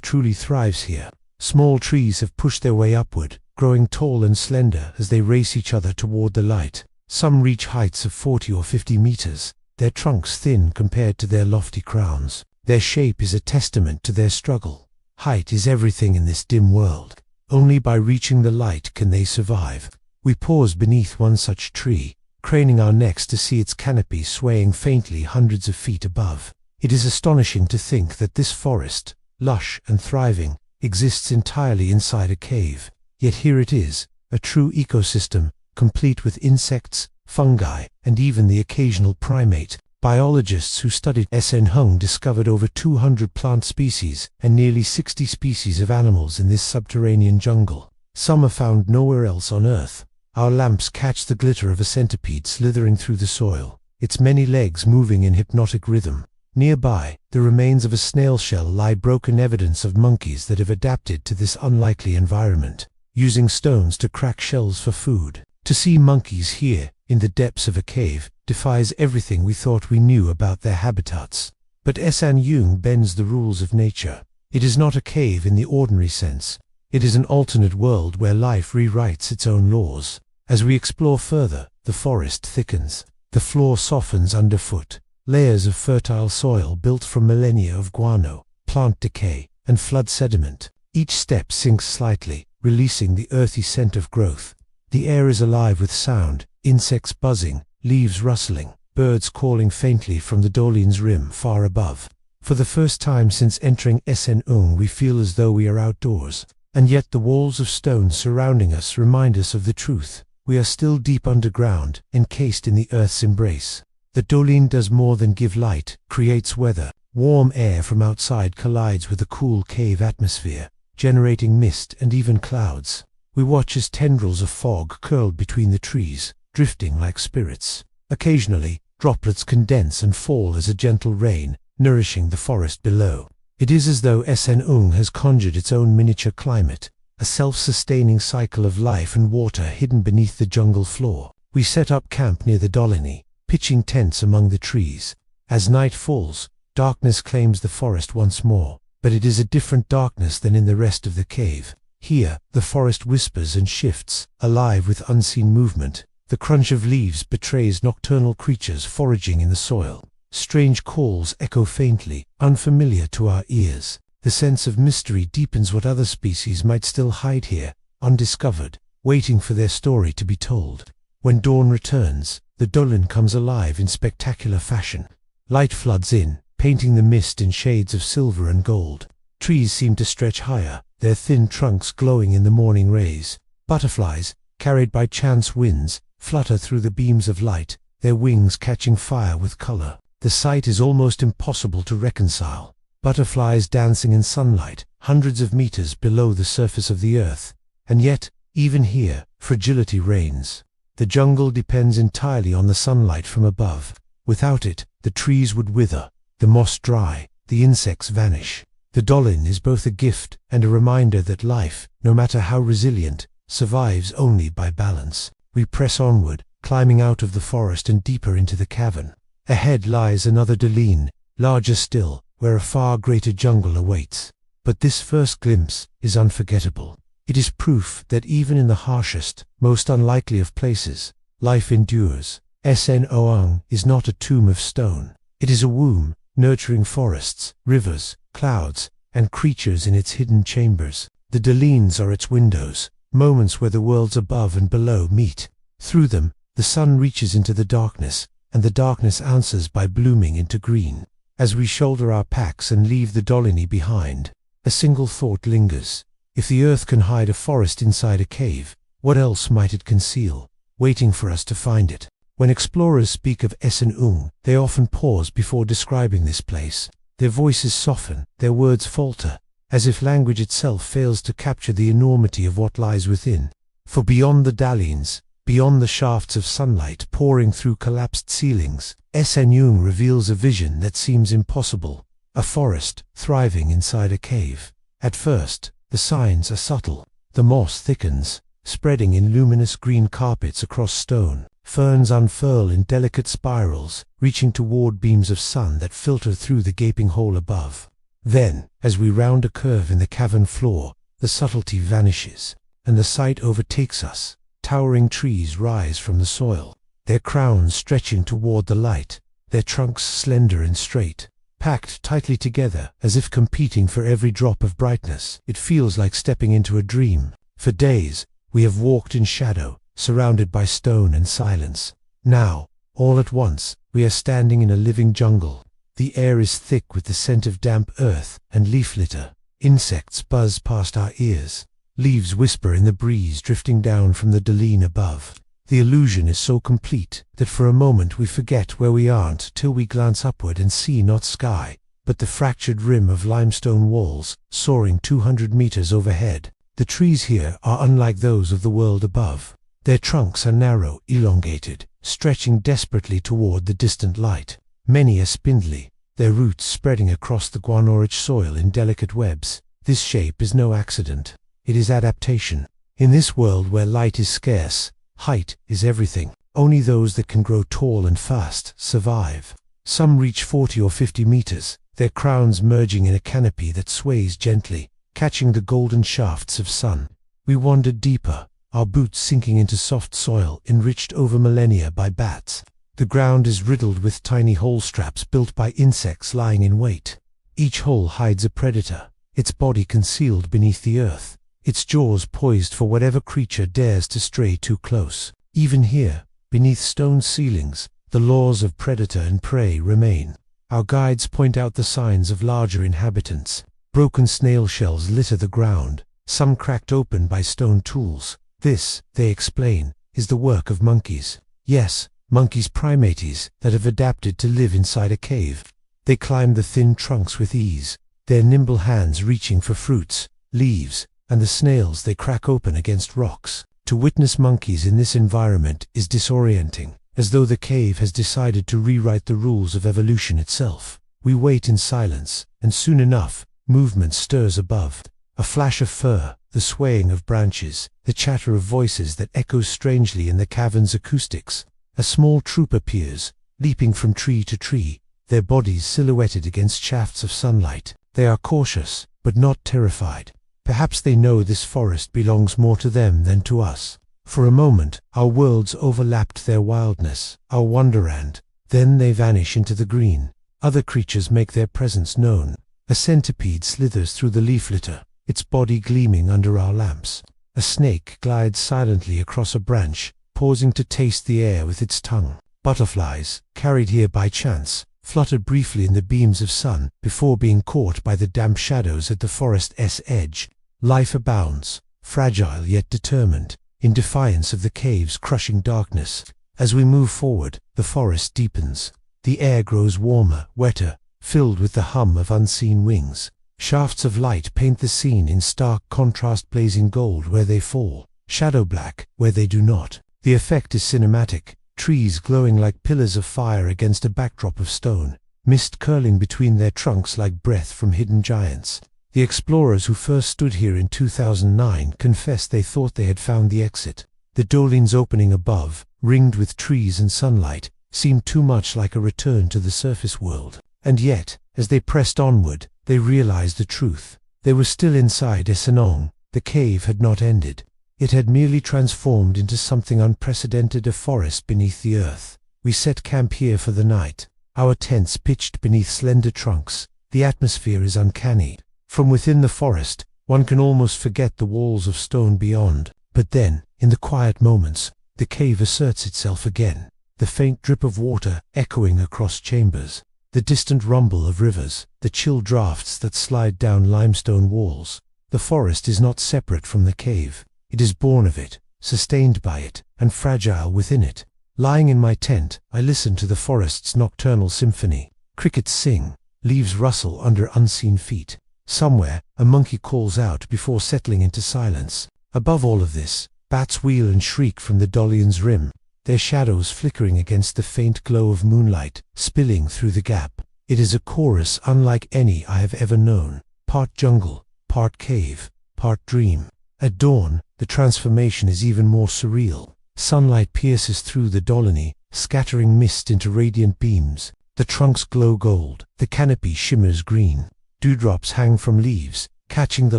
truly thrives here. Small trees have pushed their way upward, growing tall and slender as they race each other toward the light. Some reach heights of 40 or 50 meters, their trunks thin compared to their lofty crowns. Their shape is a testament to their struggle. Height is everything in this dim world. Only by reaching the light can they survive. We pause beneath one such tree, craning our necks to see its canopy swaying faintly hundreds of feet above. It is astonishing to think that this forest, lush and thriving, exists entirely inside a cave. Yet here it is, a true ecosystem, complete with insects, fungi, and even the occasional primate. Biologists who studied Sơn discovered over 200 plant species and nearly 60 species of animals in this subterranean jungle. Some are found nowhere else on Earth. Our lamps catch the glitter of a centipede slithering through the soil, its many legs moving in hypnotic rhythm. Nearby, the remains of a snail shell lie, broken evidence of monkeys that have adapted to this unlikely environment, using stones to crack shells for food. To see monkeys here, in the depths of a cave, defies everything we thought we knew about their habitats. But Sơn bends the rules of nature. It is not a cave in the ordinary sense. It is an alternate world where life rewrites its own laws. As we explore further, the forest thickens. The floor softens underfoot. Layers of fertile soil built from millennia of guano, plant decay, and flood sediment. Each step sinks slightly, releasing the earthy scent of growth. The air is alive with sound, insects buzzing, leaves rustling, birds calling faintly from the daline's rim far above. For the first time since entering Sơn we feel as though we are outdoors. And yet the walls of stone surrounding us remind us of the truth. We are still deep underground, encased in the earth's embrace. The daline does more than give light, creates weather. Warm air from outside collides with the cool cave atmosphere, generating mist and even clouds. We watch as tendrils of fog curl between the trees, drifting like spirits. Occasionally, droplets condense and fall as a gentle rain, nourishing the forest below. It is as though Sơn Đoòng has conjured its own miniature climate, a self-sustaining cycle of life and water hidden beneath the jungle floor. We set up camp near the Dolini, pitching tents among the trees. As night falls, darkness claims the forest once more, but it is a different darkness than in the rest of the cave. Here, the forest whispers and shifts, alive with unseen movement. The crunch of leaves betrays nocturnal creatures foraging in the soil. Strange calls echo faintly, unfamiliar to our ears. The sense of mystery deepens what other species might still hide here, undiscovered, waiting for their story to be told. When dawn returns, the Dolin comes alive in spectacular fashion. Light floods in, painting the mist in shades of silver and gold. Trees seem to stretch higher, their thin trunks glowing in the morning rays. Butterflies, carried by chance winds, flutter through the beams of light, their wings catching fire with color. The sight is almost impossible to reconcile. Butterflies dancing in sunlight, hundreds of meters below the surface of the earth. And yet, even here, fragility reigns. The jungle depends entirely on the sunlight from above. Without it, the trees would wither, the moss dry, the insects vanish. The Dolin is both a gift and a reminder that life, no matter how resilient, survives only by balance. We press onward, climbing out of the forest and deeper into the cavern. Ahead lies another Dolin, larger still, where a far greater jungle awaits. But this first glimpse is unforgettable. It is proof that even in the harshest, most unlikely of places, life endures. Sơn Đoòng is not a tomb of stone. It is a womb, nurturing forests, rivers, clouds, and creatures in its hidden chambers. The Dolins are its windows, moments where the worlds above and below meet. Through them, the sun reaches into the darkness, and the darkness answers by blooming into green. As we shoulder our packs and leave the Dolini behind, a single thought lingers. If the earth can hide a forest inside a cave, what else might it conceal, waiting for us to find it? When explorers speak of Sơn Đoòng, they often pause before describing this place. Their voices soften, their words falter, as if language itself fails to capture the enormity of what lies within. For beyond the Dolins, beyond the shafts of sunlight pouring through collapsed ceilings, Sơn Đoòng reveals a vision that seems impossible, a forest thriving inside a cave. At first, the signs are subtle. The moss thickens, spreading in luminous green carpets across stone. Ferns unfurl in delicate spirals, reaching toward beams of sun that filter through the gaping hole above. Then, as we round a curve in the cavern floor, the subtlety vanishes, and the sight overtakes us. Towering trees rise from the soil, their crowns stretching toward the light, their trunks slender and straight, packed tightly together as if competing for every drop of brightness. It feels like stepping into a dream. For days, we have walked in shadow, surrounded by stone and silence. Now, all at once, we are standing in a living jungle. The air is thick with the scent of damp earth and leaf litter. Insects buzz past our ears. Leaves whisper in the breeze drifting down from the Dolin above. The illusion is so complete that for a moment we forget where we aren't till we glance upward and see not sky, but the fractured rim of limestone walls, soaring 200 meters overhead. The trees here are unlike those of the world above. Their trunks are narrow, elongated, stretching desperately toward the distant light. Many are spindly, their roots spreading across the guano-rich soil in delicate webs. This shape is no accident. It is adaptation. In this world where light is scarce, height is everything. Only those that can grow tall and fast survive. Some reach 40 or 50 meters, their crowns merging in a canopy that sways gently, catching the golden shafts of sun. We wander deeper, our boots sinking into soft soil enriched over millennia by bats. The ground is riddled with tiny hole straps built by insects lying in wait. Each hole hides a predator, its body concealed beneath the earth, its jaws poised for whatever creature dares to stray too close. Even here, beneath stone ceilings, the laws of predator and prey remain. Our guides point out the signs of larger inhabitants. Broken snail shells litter the ground, some cracked open by stone tools. This, they explain, is the work of monkeys. Yes, monkeys primates that have adapted to live inside a cave. They climb the thin trunks with ease, their nimble hands reaching for fruits, leaves, and the snails they crack open against rocks. To witness monkeys in this environment is disorienting, as though the cave has decided to rewrite the rules of evolution itself. We wait in silence, and soon enough, movement stirs above. A flash of fur, the swaying of branches, the chatter of voices that echoes strangely in the cavern's acoustics. A small troop appears, leaping from tree to tree, their bodies silhouetted against shafts of sunlight. They are cautious, but not terrified. Perhaps they know this forest belongs more to them than to us. For a moment, our worlds overlapped their wildness, our wonderland. Then they vanish into the green. Other creatures make their presence known. A centipede slithers through the leaf litter, its body gleaming under our lamps. A snake glides silently across a branch, pausing to taste the air with its tongue. Butterflies, carried here by chance, fluttered briefly in the beams of sun before being caught by the damp shadows at the forest's edge. Life abounds, fragile yet determined, in defiance of the cave's crushing darkness. As we move forward, the forest deepens. The air grows warmer, wetter, filled with the hum of unseen wings. Shafts of light paint the scene in stark contrast, blazing gold where they fall, shadow black where they do not. The effect is cinematic, trees glowing like pillars of fire against a backdrop of stone, mist curling between their trunks like breath from hidden giants. The explorers who first stood here in 2009 confessed they thought they had found the exit. The dolines opening above, ringed with trees and sunlight, seemed too much like a return to the surface world. And yet, as they pressed onward, they realized the truth. They were still inside Sơn Đoòng. The cave had not ended. It had merely transformed into something unprecedented, a forest beneath the earth. We set camp here for the night, our tents pitched beneath slender trunks. The atmosphere is uncanny. From within the forest, one can almost forget the walls of stone beyond. But then, in the quiet moments, the cave asserts itself again. The faint drip of water echoing across chambers, the distant rumble of rivers, the chill drafts that slide down limestone walls. The forest is not separate from the cave. It is born of it, sustained by it, and fragile within it. Lying in my tent, I listen to the forest's nocturnal symphony. Crickets sing, leaves rustle under unseen feet. Somewhere, a monkey calls out before settling into silence. Above all of this, bats wheel and shriek from the dolline's rim, their shadows flickering against the faint glow of moonlight, spilling through the gap. It is a chorus unlike any I have ever known, part jungle, part cave, part dream. At dawn, the transformation is even more surreal. Sunlight pierces through the doline, scattering mist into radiant beams. The trunks glow gold, the canopy shimmers green. Dewdrops hang from leaves, catching the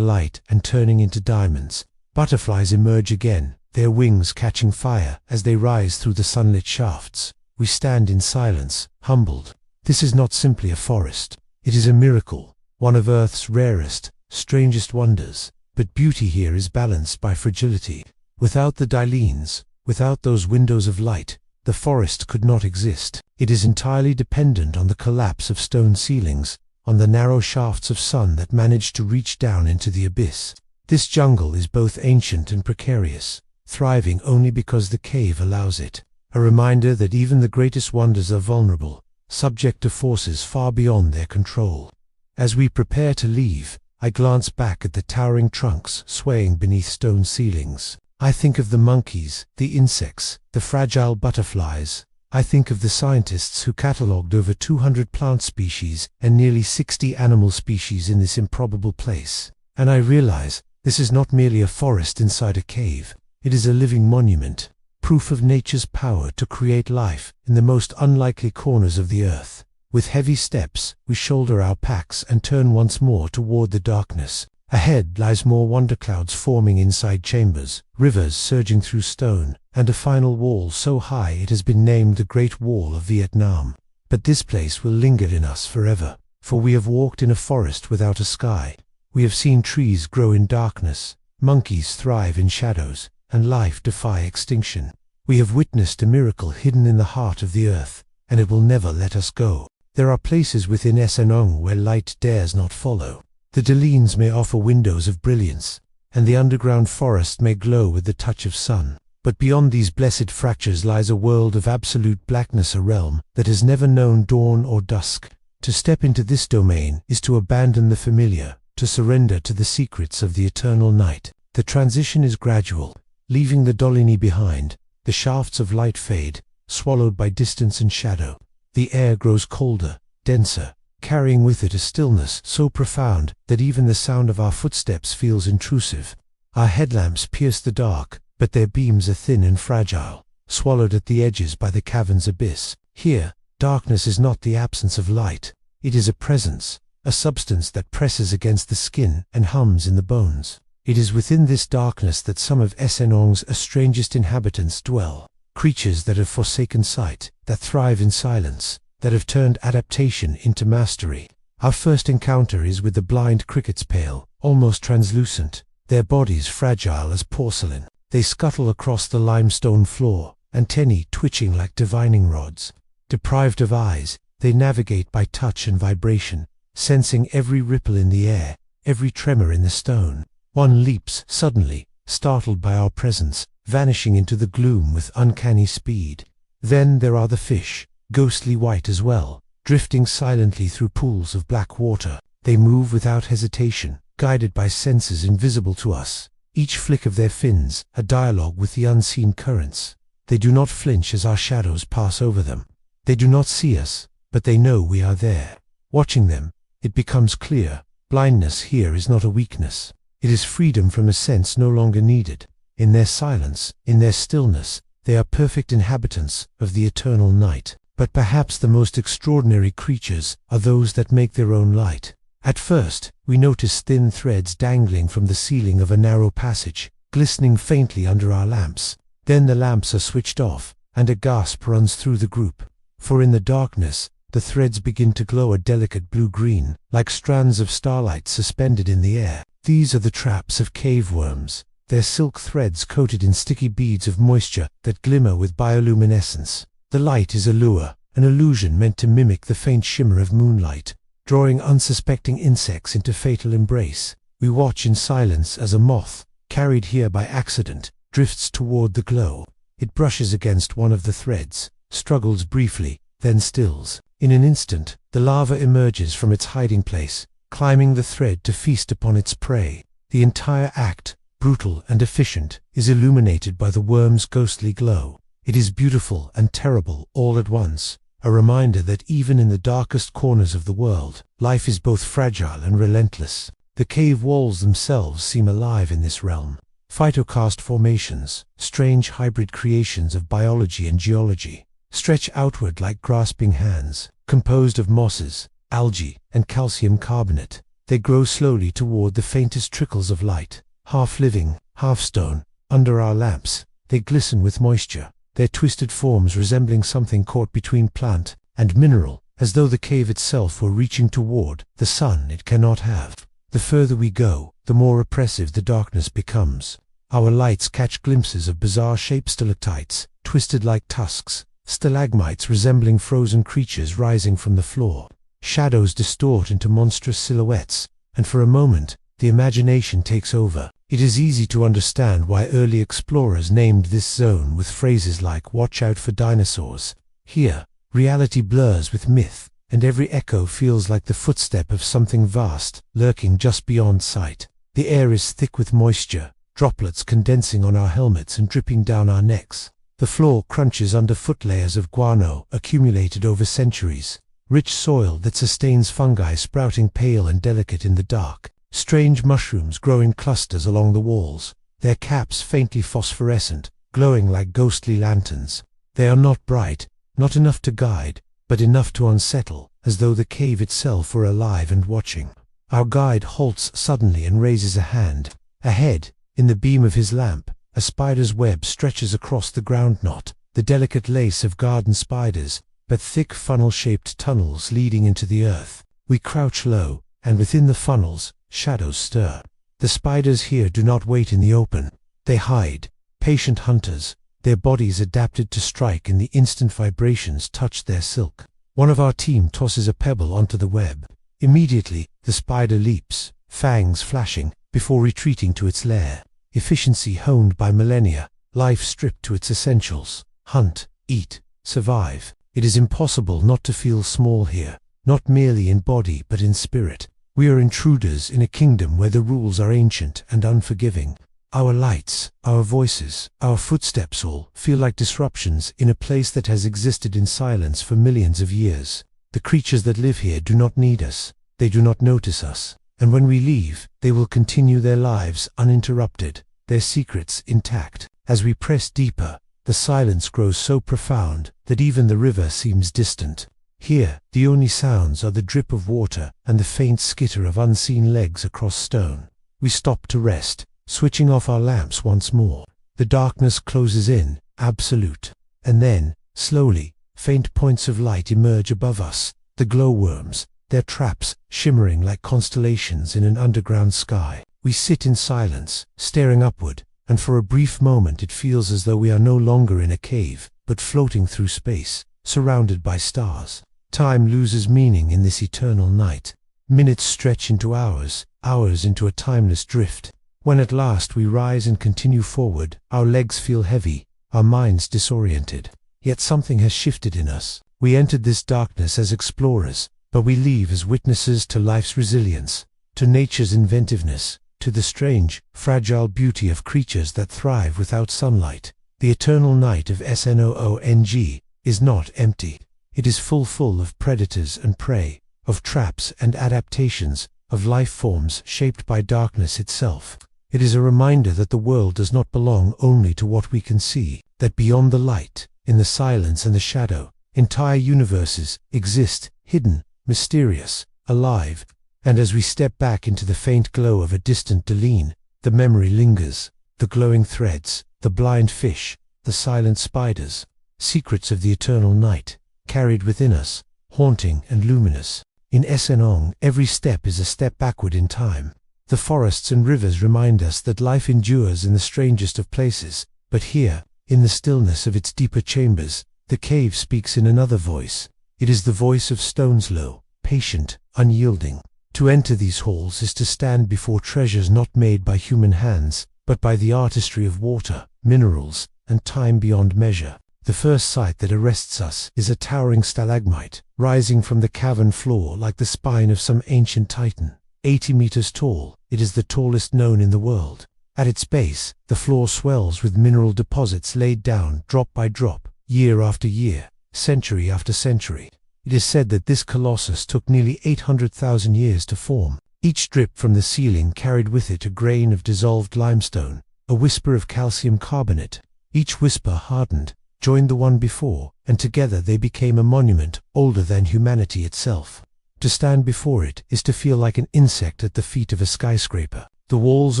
light and turning into diamonds. Butterflies emerge again, their wings catching fire as they rise through the sunlit shafts. We stand in silence, humbled. This is not simply a forest. It is a miracle, one of Earth's rarest, strangest wonders. But beauty here is balanced by fragility. Without the dolines, without those windows of light, the forest could not exist. It is entirely dependent on the collapse of stone ceilings, on the narrow shafts of sun that manage to reach down into the abyss. This jungle is both ancient and precarious, thriving only because the cave allows it. A reminder that even the greatest wonders are vulnerable, subject to forces far beyond their control. As we prepare to leave, I glance back at the towering trunks swaying beneath stone ceilings. I think of the monkeys, the insects, the fragile butterflies. I think of the scientists who catalogued over 200 plant species and nearly 60 animal species in this improbable place. And I realize this is not merely a forest inside a cave. It is a living monument, proof of nature's power to create life in the most unlikely corners of the earth. With heavy steps, we shoulder our packs and turn once more toward the darkness. Ahead lies more wonder clouds forming inside chambers, rivers surging through stone, and a final wall so high it has been named the Great Wall of Vietnam. But this place will linger in us forever, for we have walked in a forest without a sky. We have seen trees grow in darkness, monkeys thrive in shadows, and life defy extinction. We have witnessed a miracle hidden in the heart of the earth, and it will never let us go. There are places within Sơn Đoòng where light dares not follow. The dolines may offer windows of brilliance, and the underground forest may glow with the touch of sun. But beyond these blessed fractures lies a world of absolute blackness, a realm that has never known dawn or dusk. To step into this domain is to abandon the familiar, to surrender to the secrets of the eternal night. The transition is gradual. Leaving the Dolini behind, the shafts of light fade, swallowed by distance and shadow. The air grows colder, denser, carrying with it a stillness so profound that even the sound of our footsteps feels intrusive. Our headlamps pierce the dark, but their beams are thin and fragile, swallowed at the edges by the cavern's abyss. Here, darkness is not the absence of light. It is a presence, a substance that presses against the skin and hums in the bones. It is within this darkness that some of Esenong's strangest inhabitants dwell, creatures that have forsaken sight, that thrive in silence, that have turned adaptation into mastery. Our first encounter is with the blind crickets, pale, almost translucent, their bodies fragile as porcelain. They scuttle across the limestone floor, antennae twitching like divining rods. Deprived of eyes, they navigate by touch and vibration, sensing every ripple in the air, every tremor in the stone. One leaps suddenly, startled by our presence, vanishing into the gloom with uncanny speed. Then there are the fish, ghostly white as well, drifting silently through pools of black water. They move without hesitation, guided by senses invisible to us, each flick of their fins a dialogue with the unseen currents. They do not flinch as our shadows pass over them. They do not see us, but they know we are there. Watching them, it becomes clear, blindness here is not a weakness. It is freedom from a sense no longer needed. In their silence, in their stillness, they are perfect inhabitants of the eternal night. But perhaps the most extraordinary creatures are those that make their own light. At first, we notice thin threads dangling from the ceiling of a narrow passage, glistening faintly under our lamps. Then the lamps are switched off, and a gasp runs through the group. For in the darkness, the threads begin to glow a delicate blue-green, like strands of starlight suspended in the air. These are the traps of cave worms, their silk threads coated in sticky beads of moisture that glimmer with bioluminescence. The light is a lure, an illusion meant to mimic the faint shimmer of moonlight, drawing unsuspecting insects into fatal embrace. We watch in silence as a moth, carried here by accident, drifts toward the glow. It brushes against one of the threads, struggles briefly, then stills. In an instant, the larva emerges from its hiding place, climbing the thread to feast upon its prey. The entire act, brutal and efficient, is illuminated by the worm's ghostly glow. It is beautiful and terrible all at once, a reminder that even in the darkest corners of the world, life is both fragile and relentless. The cave walls themselves seem alive in this realm. Phytokarst formations, strange hybrid creations of biology and geology, stretch outward like grasping hands, composed of mosses, algae, and calcium carbonate. They grow slowly toward the faintest trickles of light, half living, half stone. Under our lamps, they glisten with moisture, their twisted forms resembling something caught between plant and mineral, as though the cave itself were reaching toward the sun it cannot have. The further we go, the more oppressive the darkness becomes. Our lights catch glimpses of bizarre-shaped stalactites, twisted like tusks, stalagmites resembling frozen creatures rising from the floor. Shadows distort into monstrous silhouettes, and for a moment, the imagination takes over. It is easy to understand why early explorers named this zone with phrases like "watch out for dinosaurs." Here, reality blurs with myth, and every echo feels like the footstep of something vast, lurking just beyond sight. The air is thick with moisture, droplets condensing on our helmets and dripping down our necks. The floor crunches under foot layers of guano accumulated over centuries, rich soil that sustains fungi sprouting pale and delicate in the dark. Strange mushrooms grow in clusters along the walls, their caps faintly phosphorescent, glowing like ghostly lanterns. They are not bright, not enough to guide, but enough to unsettle, as though the cave itself were alive and watching. Our guide halts suddenly and raises a hand. Ahead, in the beam of his lamp, a spider's web stretches across the ground, not the delicate lace of garden spiders, but thick funnel-shaped tunnels leading into the earth. We crouch low, and within the funnels, shadows stir. The spiders here do not wait in the open. They hide, patient hunters, their bodies adapted to strike in the instant vibrations touch their silk. One of our team tosses a pebble onto the web. Immediately, the spider leaps, fangs flashing, before retreating to its lair. Efficiency honed by millennia, life stripped to its essentials. Hunt, eat, survive. It is impossible not to feel small here, not merely in body but in spirit. We are intruders in a kingdom where the rules are ancient and unforgiving. Our lights, our voices, our footsteps all feel like disruptions in a place that has existed in silence for millions of years. The creatures that live here do not need us, they do not notice us, and when we leave, they will continue their lives uninterrupted, their secrets intact. As we press deeper, the silence grows so profound that even the river seems distant. Here, the only sounds are the drip of water and the faint skitter of unseen legs across stone. We stop to rest, switching off our lamps once more. The darkness closes in, absolute. And then, slowly, faint points of light emerge above us, the glowworms, their traps shimmering like constellations in an underground sky. We sit in silence, staring upward, and for a brief moment it feels as though we are no longer in a cave, but floating through space, surrounded by stars. Time loses meaning in this eternal night. Minutes stretch into hours, hours into a timeless drift. When at last we rise and continue forward, our legs feel heavy, our minds disoriented. Yet something has shifted in us. We entered this darkness as explorers, but we leave as witnesses to life's resilience, to nature's inventiveness, to the strange, fragile beauty of creatures that thrive without sunlight. The eternal night of Snoong is not empty. It is full of predators and prey, of traps and adaptations, of life forms shaped by darkness itself. It is a reminder that the world does not belong only to what we can see, that beyond the light, in the silence and the shadow, entire universes exist, hidden, mysterious, alive. And as we step back into the faint glow of a distant Deline, the memory lingers, the glowing threads, the blind fish, the silent spiders, secrets of the eternal night, carried within us, haunting and luminous. In Snoong, every step is a step backward in time. The forests and rivers remind us that life endures in the strangest of places, but here, in the stillness of its deeper chambers, the cave speaks in another voice. It is the voice of stones low, patient, unyielding. To enter these halls is to stand before treasures not made by human hands, but by the artistry of water, minerals, and time beyond measure. The first sight that arrests us is a towering stalagmite, rising from the cavern floor like the spine of some ancient titan. 80 meters tall, it is the tallest known in the world. At its base, the floor swells with mineral deposits laid down drop by drop, year after year, century after century. It is said that this colossus took nearly 800,000 years to form. Each drip from the ceiling carried with it a grain of dissolved limestone, a whisper of calcium carbonate. Each whisper hardened, joined the one before, and together they became a monument older than humanity itself. To stand before it is to feel like an insect at the feet of a skyscraper. The walls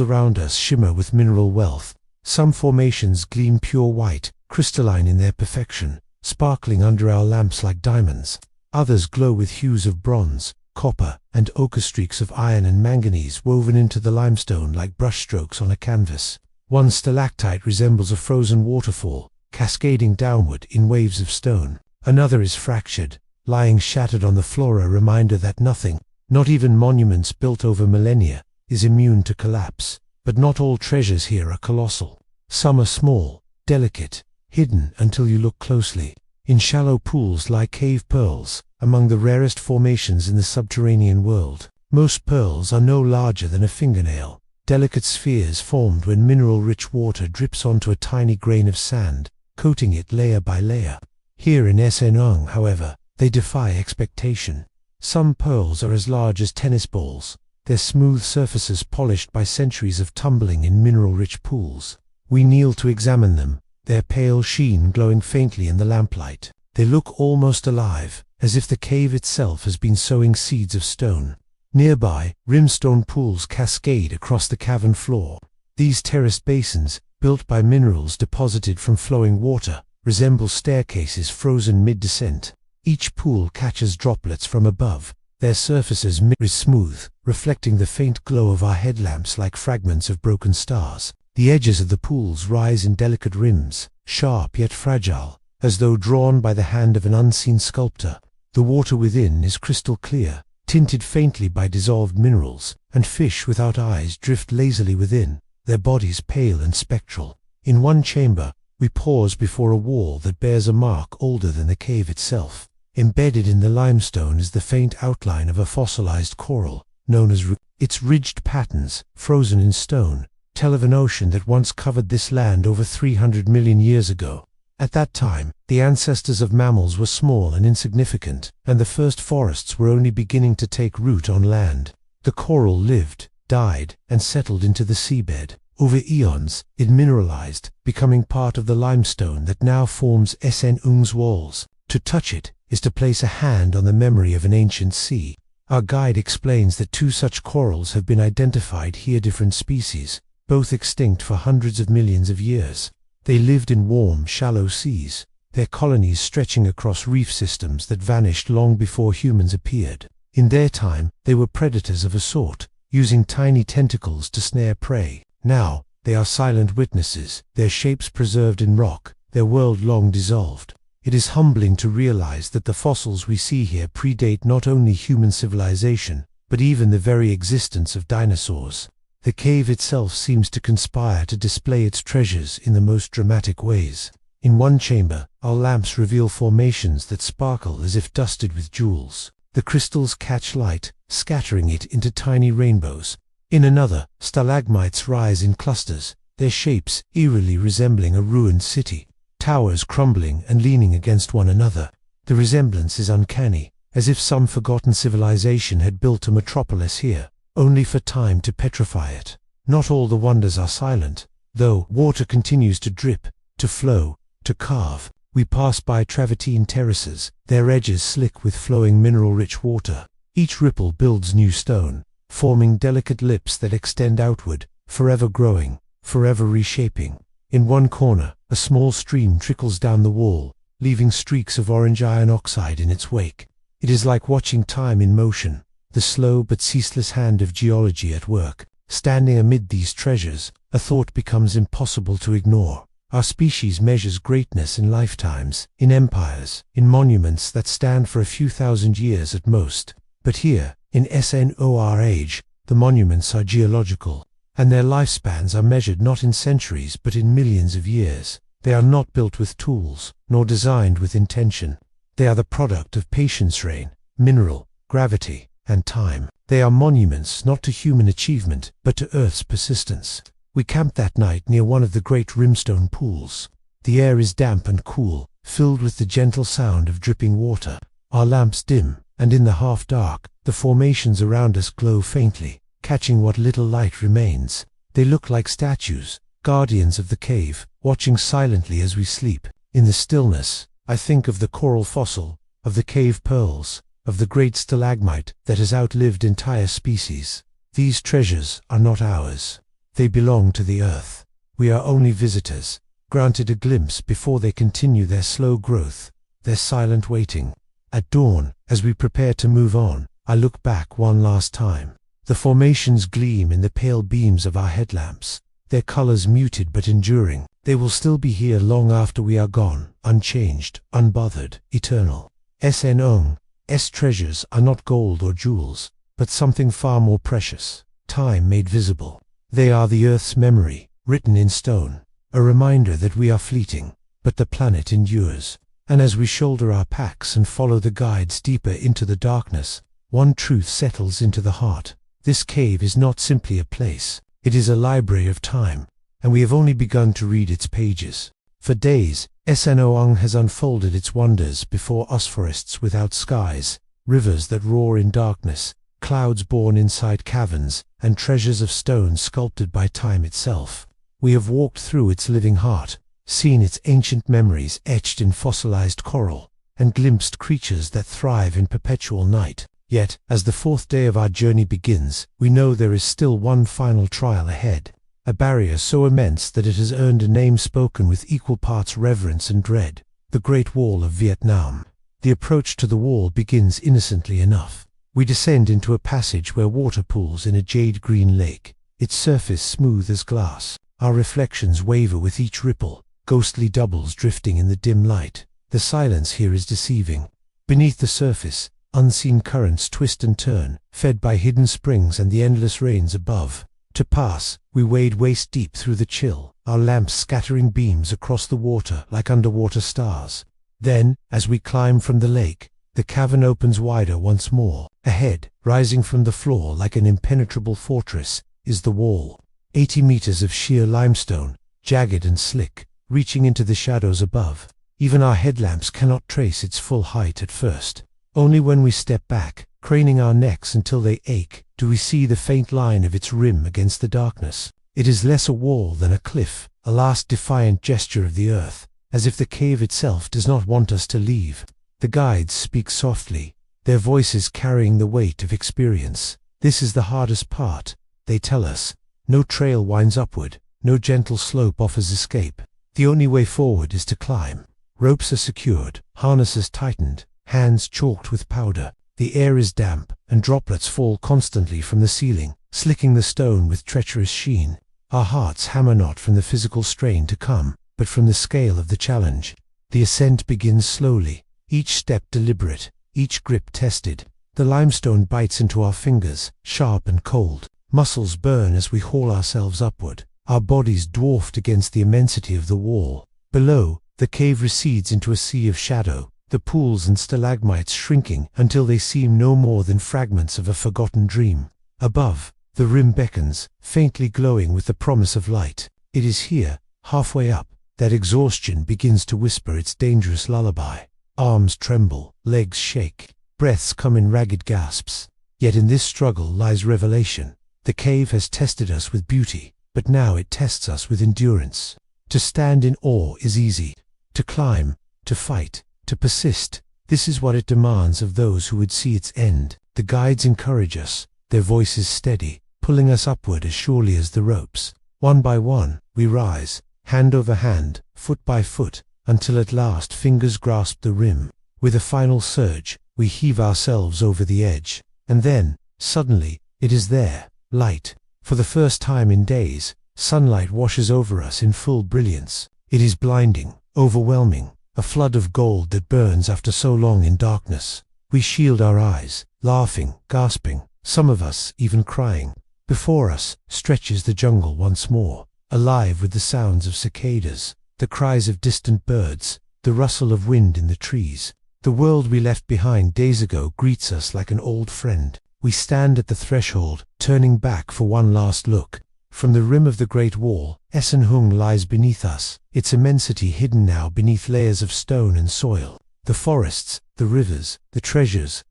around us shimmer with mineral wealth. Some formations gleam pure white, crystalline in their perfection, sparkling under our lamps like diamonds. Others glow with hues of bronze, copper, and ochre, streaks of iron and manganese woven into the limestone like brushstrokes on a canvas. One stalactite resembles a frozen waterfall, cascading downward in waves of stone. Another is fractured, lying shattered on the floor, a reminder that nothing, not even monuments built over millennia, is immune to collapse. But not all treasures here are colossal. Some are small, delicate, hidden until you look closely. In shallow pools lie cave pearls, among the rarest formations in the subterranean world. Most pearls are no larger than a fingernail, delicate spheres formed when mineral-rich water drips onto a tiny grain of sand, coating it layer by layer. Here in Snoong, however, they defy expectation. Some pearls are as large as tennis balls, their smooth surfaces polished by centuries of tumbling in mineral-rich pools. We kneel to examine them, their pale sheen glowing faintly in the lamplight. They look almost alive, as if the cave itself has been sowing seeds of stone. Nearby, rimstone pools cascade across the cavern floor. These terraced basins, built by minerals deposited from flowing water, resemble staircases frozen mid-descent. Each pool catches droplets from above, their surfaces mirror smooth, reflecting the faint glow of our headlamps like fragments of broken stars. The edges of the pools rise in delicate rims, sharp yet fragile, as though drawn by the hand of an unseen sculptor. The water within is crystal clear, tinted faintly by dissolved minerals, and fish without eyes drift lazily within, their bodies pale and spectral. In one chamber, we pause before a wall that bears a mark older than the cave itself. Embedded in the limestone is the faint outline of a fossilized coral, known as its ridged patterns, frozen in stone, tell of an ocean that once covered this land over 300 million years ago. At that time, the ancestors of mammals were small and insignificant, and the first forests were only beginning to take root on land. The coral lived, died, and settled into the seabed. Over eons, it mineralized, becoming part of the limestone that now forms Sơn Đoong's walls. To touch it is to place a hand on the memory of an ancient sea. Our guide explains that 2 such corals have been identified here, different species, both extinct for hundreds of millions of years. They lived in warm, shallow seas, their colonies stretching across reef systems that vanished long before humans appeared. In their time, they were predators of a sort, using tiny tentacles to snare prey. Now, they are silent witnesses, their shapes preserved in rock, their world long dissolved. It is humbling to realize that the fossils we see here predate not only human civilization, but even the very existence of dinosaurs. The cave itself seems to conspire to display its treasures in the most dramatic ways. In one chamber, our lamps reveal formations that sparkle as if dusted with jewels. The crystals catch light, scattering it into tiny rainbows. In another, stalagmites rise in clusters, their shapes eerily resembling a ruined city, towers crumbling and leaning against one another. The resemblance is uncanny, as if some forgotten civilization had built a metropolis here, only for time to petrify it. Not all the wonders are silent, though. Water continues to drip, to flow, to carve. We pass by travertine terraces, their edges slick with flowing mineral-rich water. Each ripple builds new stone, forming delicate lips that extend outward, forever growing, forever reshaping. In one corner, a small stream trickles down the wall, leaving streaks of orange iron oxide in its wake. It is like watching time in motion, the slow but ceaseless hand of geology at work. Standing amid these treasures, a thought becomes impossible to ignore. Our species measures greatness in lifetimes, in empires, in monuments that stand for a few thousand years at most. But here, in Sơn age, the monuments are geological, and their lifespans are measured not in centuries but in millions of years. They are not built with tools, nor designed with intention. They are the product of patience, rain, mineral, gravity, and time. They are monuments not to human achievement, but to Earth's persistence. We camped that night near one of the great rimstone pools. The air is damp and cool, filled with the gentle sound of dripping water. Our lamps dim, and in the half-dark, the formations around us glow faintly, catching what little light remains. They look like statues, guardians of the cave, watching silently as we sleep. In the stillness, I think of the coral fossil, of the cave pearls, of the great stalagmite that has outlived entire species. These treasures are not ours. They belong to the earth. We are only visitors, granted a glimpse before they continue their slow growth, their silent waiting. At dawn, as we prepare to move on, I look back one last time. The formations gleam in the pale beams of our headlamps, their colors muted but enduring. They will still be here long after we are gone, unchanged, unbothered, eternal. Sơn Đoong's treasures are not gold or jewels, but something far more precious, time made visible. They are the Earth's memory, written in stone, a reminder that we are fleeting, but the planet endures. And as we shoulder our packs and follow the guides deeper into the darkness, one truth settles into the heart. This cave is not simply a place, it is a library of time, and we have only begun to read its pages. For days, Sơn Đoong has unfolded its wonders before us, forests without skies, rivers that roar in darkness, clouds born inside caverns, and treasures of stone sculpted by time itself. We have walked through its living heart, seen its ancient memories etched in fossilized coral, and glimpsed creatures that thrive in perpetual night. Yet, as the 4th day of our journey begins, we know there is still one final trial ahead, a barrier so immense that it has earned a name spoken with equal parts reverence and dread: the Great Wall of Vietnam. The approach to the wall begins innocently enough. We descend into a passage where water pools in a jade-green lake, its surface smooth as glass. Our reflections waver with each ripple, ghostly doubles drifting in the dim light. The silence here is deceiving. Beneath the surface, unseen currents twist and turn, fed by hidden springs and the endless rains above. To pass, we wade waist-deep through the chill, our lamps scattering beams across the water like underwater stars. Then, as we climb from the lake, the cavern opens wider once more. Ahead, rising from the floor like an impenetrable fortress, is the wall. 80 meters of sheer limestone, jagged and slick, reaching into the shadows above. Even our headlamps cannot trace its full height at first. Only when we step back, craning our necks until they ache, do we see the faint line of its rim against the darkness. It is less a wall than a cliff, a last defiant gesture of the earth, as if the cave itself does not want us to leave. The guides speak softly, their voices carrying the weight of experience. This is the hardest part, they tell us. No trail winds upward, no gentle slope offers escape. The only way forward is to climb. Ropes are secured, harnesses tightened, hands chalked with powder. The air is damp, and droplets fall constantly from the ceiling, slicking the stone with treacherous sheen. Our hearts hammer not from the physical strain to come, but from the scale of the challenge. The ascent begins slowly, each step deliberate, each grip tested. The limestone bites into our fingers, sharp and cold. Muscles burn as we haul ourselves upward, our bodies dwarfed against the immensity of the wall. Below, the cave recedes into a sea of shadow, the pools and stalagmites shrinking until they seem no more than fragments of a forgotten dream. Above, the rim beckons, faintly glowing with the promise of light. It is here, halfway up, that exhaustion begins to whisper its dangerous lullaby. Arms tremble, legs shake, breaths come in ragged gasps. Yet in this struggle lies revelation. The cave has tested us with beauty, but now it tests us with endurance. To stand in awe is easy. To climb, to fight, to persist, this is what it demands of those who would see its end. The guides encourage us, their voices steady, pulling us upward as surely as the ropes. One by one, we rise, hand over hand, foot by foot, until at last fingers grasp the rim. With a final surge, we heave ourselves over the edge. And then, suddenly, it is there, light. For the first time in days, sunlight washes over us in full brilliance. It is blinding, overwhelming, a flood of gold that burns after so long in darkness. We shield our eyes, laughing, gasping, some of us even crying. Before us stretches the jungle once more, alive with the sounds of cicadas, the cries of distant birds, the rustle of wind in the trees. The world we left behind days ago greets us like an old friend. We stand at the threshold, turning back for one last look. From the rim of the Great Wall, Esenhung lies beneath us, its immensity hidden now beneath layers of stone and soil. The forests, the rivers, the treasures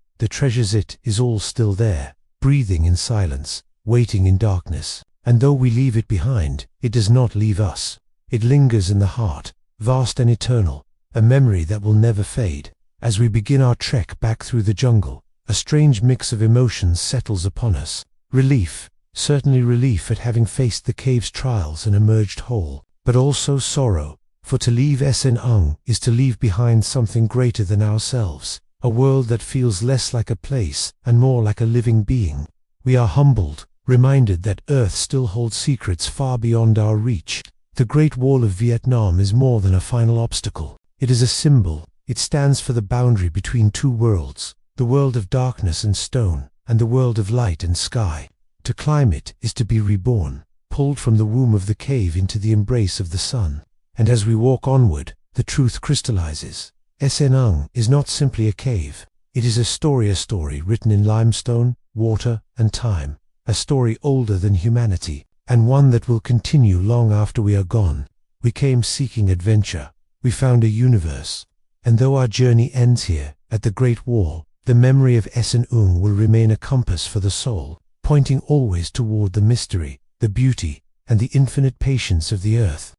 it is all still there, breathing in silence, waiting in darkness. And though we leave it behind, it does not leave us. It lingers in the heart, vast and eternal, a memory that will never fade. As we begin our trek back through the jungle, a strange mix of emotions settles upon us. Relief, certainly relief at having faced the cave's trials and emerged whole, but also sorrow, for to leave Esenhung is to leave behind something greater than ourselves, a world that feels less like a place and more like a living being. We are humbled, reminded that Earth still holds secrets far beyond our reach. The Great Wall of Vietnam is more than a final obstacle. It is a symbol. It stands for the boundary between two worlds, the world of darkness and stone, and the world of light and sky. To climb it is to be reborn, pulled from the womb of the cave into the embrace of the sun. And as we walk onward, the truth crystallizes. Esenhung is not simply a cave. It is a story written in limestone, water, and time. A story older than humanity, and one that will continue long after we are gone. We came seeking adventure. We found a universe. And though our journey ends here, at the Great Wall, the memory of Esenhung will remain a compass for the soul, pointing always toward the mystery, the beauty, and the infinite patience of the earth.